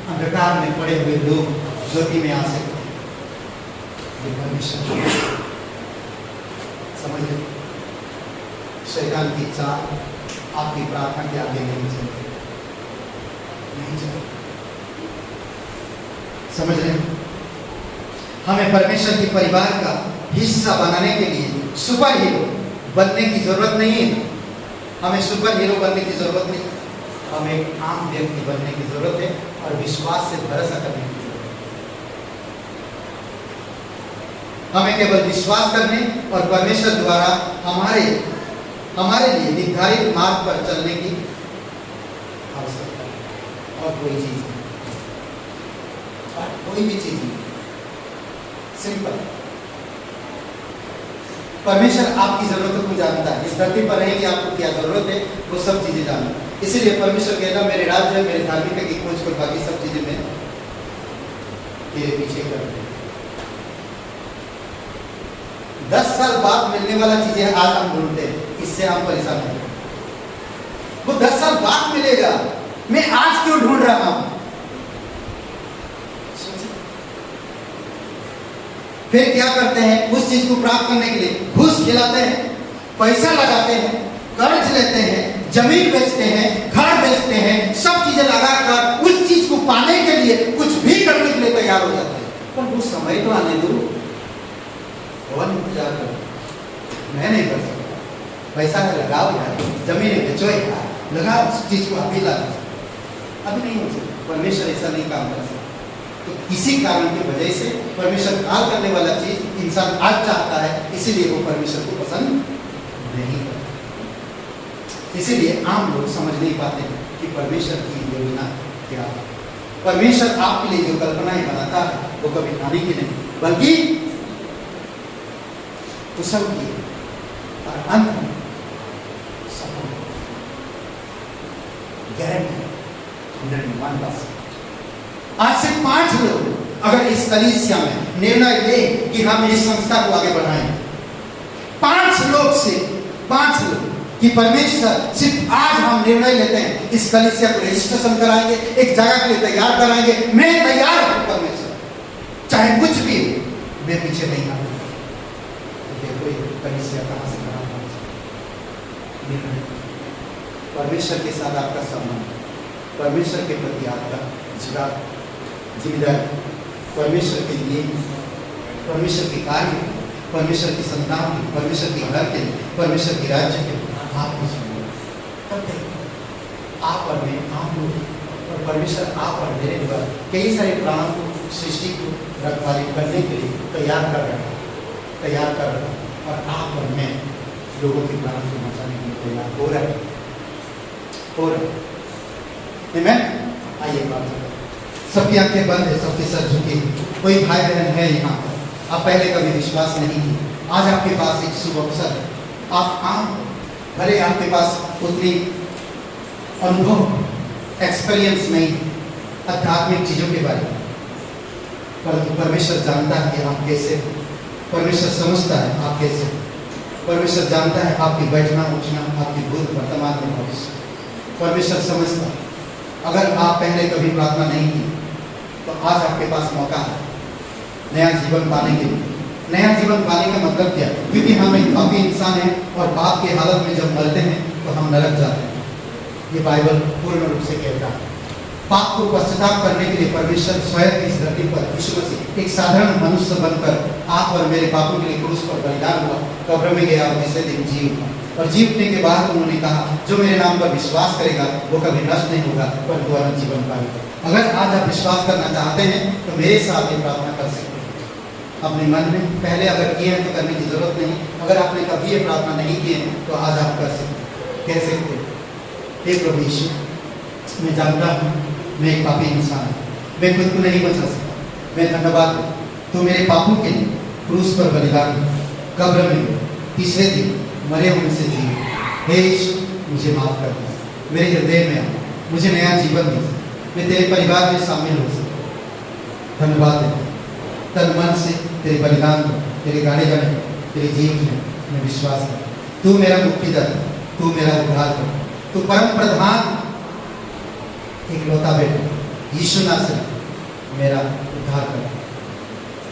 अंधकार में पड़े हुए लोग ज्योति में आ सकते हैं। ये परमेश्वर समझ लो, शैतान की चाल आपकी प्रार्थना के आगे नहीं चलती, नहीं चलती। समझ रहे हैं? हमें परमेश्वर के परिवार का हिस्सा बनाने के लिए सुपर हीरो बनने की जरूरत नहीं है। हमें सुपर हीरो बनने की जरूरत नहीं, हमें एक आम व्यक्ति बनने की जरूरत है और विश्वास से भरोसा करने की जरूरत है। हमें केवल विश्वास करने और परमेश्वर द्वारा हमारे लिए निर्धारित मार्ग पर चलने की आवश्यकता है, और कोई चीज नहीं, और कोई भी चीज नहीं। सिंपल। परमेश्वर आपकी जरूरतों को जानता है। इस धरती पर रहेगी आपको क्या जरूरत है वो सब चीजें जानता है। इसीलिए परमेश्वर कहता मेरे राज्य मेरे धार्मिकता की खोज कर बाकी सब चीजें मैं तेरे पीछे कर दूं। 10 साल बाद मिलने वाला चीजें आज हम ढूंढते हैं, इससे हम परेशान हैं। वो 10 साल बाद मिलेगा, मैं आज क्यों ढूंढ रहा हूं? फिर क्या करते हैं? उस चीज को प्राप्त करने के लिए घूस खिलाते हैं, पैसा लगाते हैं, कर्ज लेते हैं, जमीन बेचते हैं, घर बेचते हैं, सब चीजें लगाकर उस चीज को पाने के लिए कुछ भी करने के लिए तैयार हो जाते हैं। पर वो समय तो आने दो, भगवान इंतजार करो। मैं नहीं कर सकता, पैसा है लगाओ यार, जमीन बेचो यार, लगाओ उस चीज को, अभी ला अभी नहीं हो सकता। परमेश्वर ऐसा नहीं काम कर सकता। तो इसी कारण की वजह से परमेश्वर काल करने वाला चीज इंसान आज चाहता है, इसीलिए वो परमेश्वर को पसंद नहीं करता। इसीलिए आम लोग समझ नहीं पाते कि परमेश्वर की योजना क्या है। परमेश्वर आपके लिए जो कल्पनाएं बनाता है वो कभी हानि की नहीं बल्कि कुशल की और अंत में सफल गारंटी 101%। आज से 5 लोग अगर इस कलीसिया में निर्णय ले कि हम इस संस्था को आगे बढ़ाएं, 5 लोग से 5 लोग कि परमेश्वर सिर्फ आज हम निर्णय लेते हैं इस कलीसिया को रजिस्ट्रेशन कराएंगे, एक जगह के लिए तैयार कराएंगे, मैं तैयार हूं परमेश्वर, चाहे कुछ भी हो, मैं पीछे नहीं आऊंगा। देखो ये कलीसिया कहां से कहां पहुंचा। परमेश्वर के साथ आपका संबंध, परमेश्वर के प्रति आपका जिम्मेदारी, परमेश्वर के लिए, परमेश्वर के कार्य, परमेश्वर की संतान के, परमेश्वर के घर के लिए, परमेश्वर के राज्य के लिए आप आप और मैं, आप लोग और परमेश्वर आप और मेरे द्वारा कई सारे प्राणों को सृष्टि को रखवाली करने के लिए तैयार कर रहे हैं और आप और मैं लोगों के प्राणों को बचाने के लिए तैयार हो रहे हैं। आइए बात करें। सबकी आंखें बंद है, सबके सर झुके। कोई भाई बहन है यहाँ पर, आप पहले कभी विश्वास नहीं किया, आज आपके पास एक शुभ अवसर है। आप आम भले आपके पास उतनी अनुभव एक्सपीरियंस नहीं आध्यात्मिक चीज़ों के बारे में, परंतु परमेश्वर जानता है कि आप कैसे, परमेश्वर समझता है आप कैसे, परमेश्वर जानता है आपकी बैठना उठना, आपकी भूत वर्तमान में भविष्य, परमेश्वर समझता है। अगर आप पहले कभी प्रार्थना नहीं की तो आज आपके पास मौका है नया जीवन पाने के लिए। नया जीवन पाने का मतलब क्या? क्योंकि हम एक पापी इंसान हैं और पाप की हालत में जब मरते हैं तो हम नरक जाते हैं। ये बाइबल पूर्ण रूप से कहता है। पाप को पश्चाताप करने के लिए परमेश्वर स्वयं इस धरती पर यीशु मसीह एक साधारण मनुष्य बनकर आप और मेरे पापों के लिए क्रूस पर बलिदान हुआ, कब्र में गया और तीसरे दिन जी उठा। और जी उठने के बाद उन्होंने कहा जो मेरे नाम पर विश्वास करेगा वो कभी नष्ट नहीं होगा परंतु अनंत जीवन पाएगा। अगर आज आप विश्वास करना चाहते हैं तो मेरे साथ ये प्रार्थना कर सकते हैं अपने मन में। पहले अगर किए हैं तो करने की जरूरत नहीं, अगर आपने कभी ये प्रार्थना नहीं की है तो आज आप कर सकते हैं। कह सकते हैं हे प्रभु यीशु, मैं जानता हूँ मैं एक पापी इंसान हूँ, मैं खुद को नहीं बचा सकता, मैं धन्यवाद हूँ तो मेरे पापों के लिए क्रूस पर बलिदान, कब्र में तीसरे दिन मरे हुए से जी। हे यीशु, मुझे माफ कर दे, मेरे हृदय में आ, मुझे नया जीवन दे, मैं तेरे परिवार में शामिल हो सकता। धन्यवाद है तन मन से तेरे बलिदान को, तेरे गाने गाने, तेरे जीवन में मैं विश्वास कर। तू मेरा मुक्तिदाता, तू मेरा उद्धार कर, तू परम प्रधान इकलौता बेटा यीशु नासरी मेरा उद्धार कर,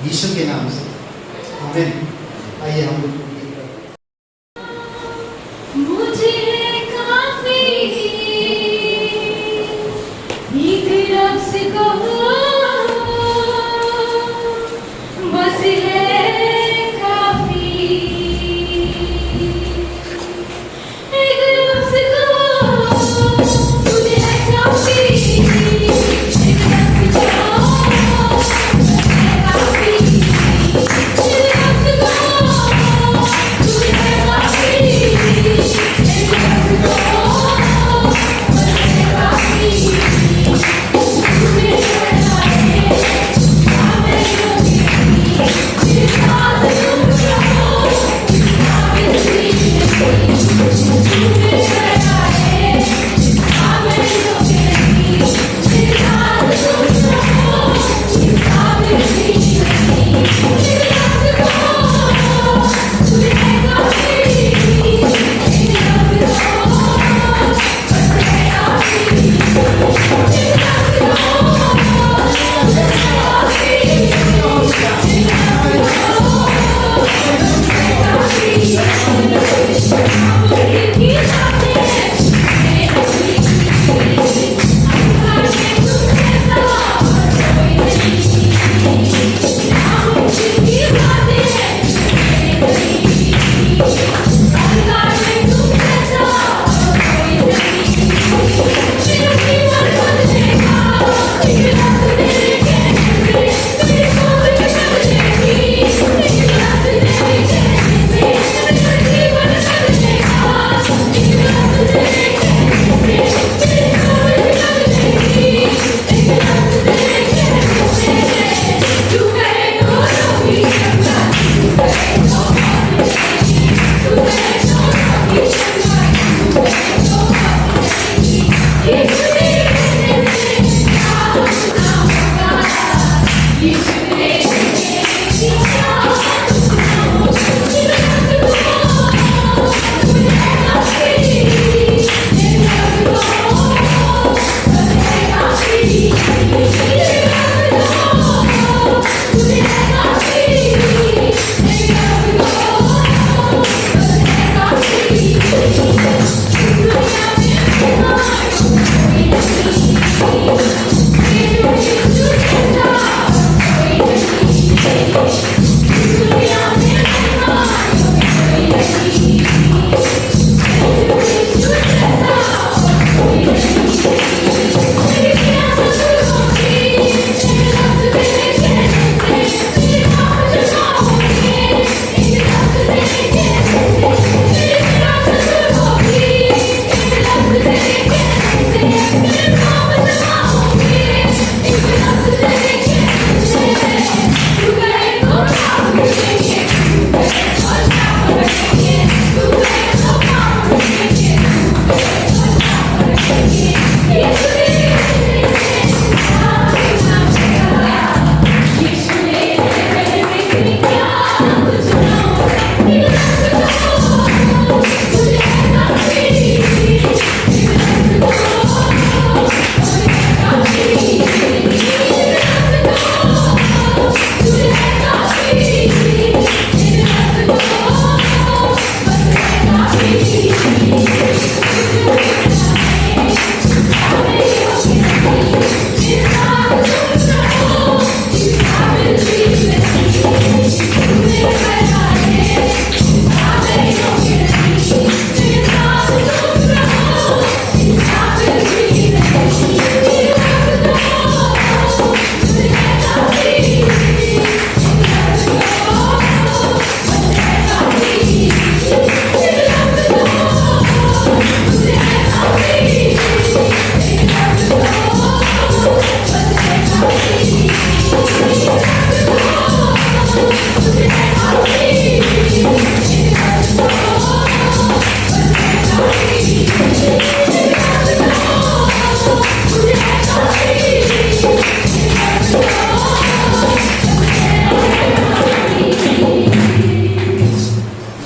यीशु के नाम से आमीन। आइए हम लोग मुझे काफी एक रब से कहो बस है काफी, एक रब से कहो मुझे है काफी, एक रब से कहो मुझे है काफी, एक रब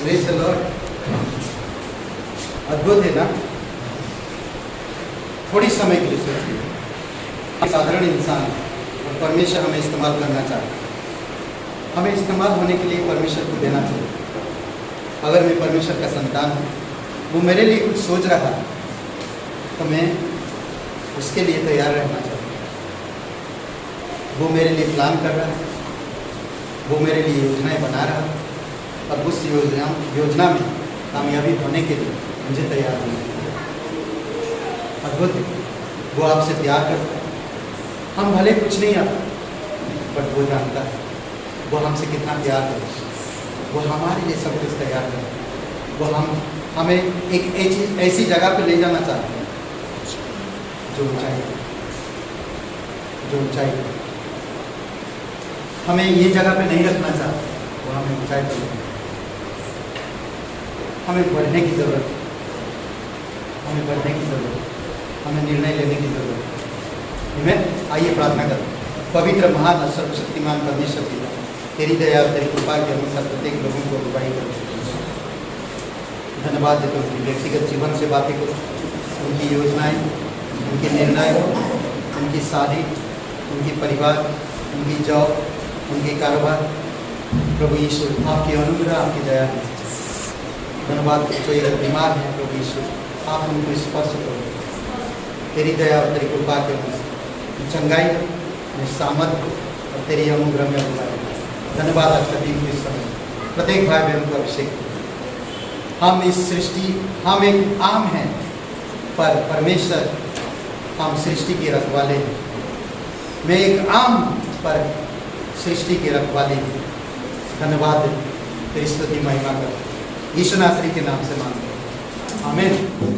Praise the Lord. अद्भुत है ना। थोड़ी समय के लिए सोचिए, एक साधारण इंसान और परमेश्वर हमें इस्तेमाल करना चाहता है। हमें इस्तेमाल होने के लिए परमेश्वर को देना चाहिए। अगर मैं परमेश्वर का संतान हूँ, वो मेरे लिए कुछ सोच रहा है, तो मैं उसके लिए तैयार रहना चाहिए। वो मेरे लिए प्लान कर रहा है, वो मेरे लिए योजनाएं बना रहा है, और उस योजना में कामयाबी होने के लिए मुझे तैयार होना चाहिए। अद्भुत है। वो आपसे प्यार करता है। हम भले कुछ नहीं आता, बट वो जानता है वो हमसे कितना प्यार करता है। वो हमारे लिए सब कुछ तैयार करता है। वो हमें एक ऐसी जगह पे ले जाना चाहता है जो ऊंचाई है। हमें ये जगह पे नहीं रखना चाहता, वो हमें ऊंचाई पर ले। हमें बढ़ने की ज़रूरत है, हमें बढ़ने की ज़रूरत है, हमें निर्णय लेने की ज़रूरत है। हमें आइए प्रार्थना करें। पवित्र महान और सर्वशक्तिमान परमेश्वर पिता, तेरी दया और तेरी कृपा के अनुसार प्रत्येक लोगों को अगुवाई करो। धन्यवाद देते उनकी व्यक्तिगत जीवन से बातें करो, उनकी योजनाएं, उनके निर्णय, उनकी शादी, उनकी परिवार, उनकी जॉब, उनके कारोबार। प्रभु यीशु, आपकी अनुग्रह, आपकी दया है। धन्यवाद। कोई अगर बीमार है, प्रभु यीशु, आप उनको स्पर्श करो। तेरी दया और तेरी कृपा के अनुसार चंगाई में सामर्थ्य और तेरी अनुग्रह में बुलाए। धन्यवाद। आज का दिन के समय प्रत्येक भाई बहन को अभिषेक करो। हम इस सृष्टि, हम एक आम हैं, पर परमेश्वर हम सृष्टि के रखवाले हैं। मैं एक आम पर सृष्टि के रखवाले हैं। धन्यवाद। तेरी स्तुति महिमा कर यीशु नासरी के नाम से मांगते हैं। आमीन।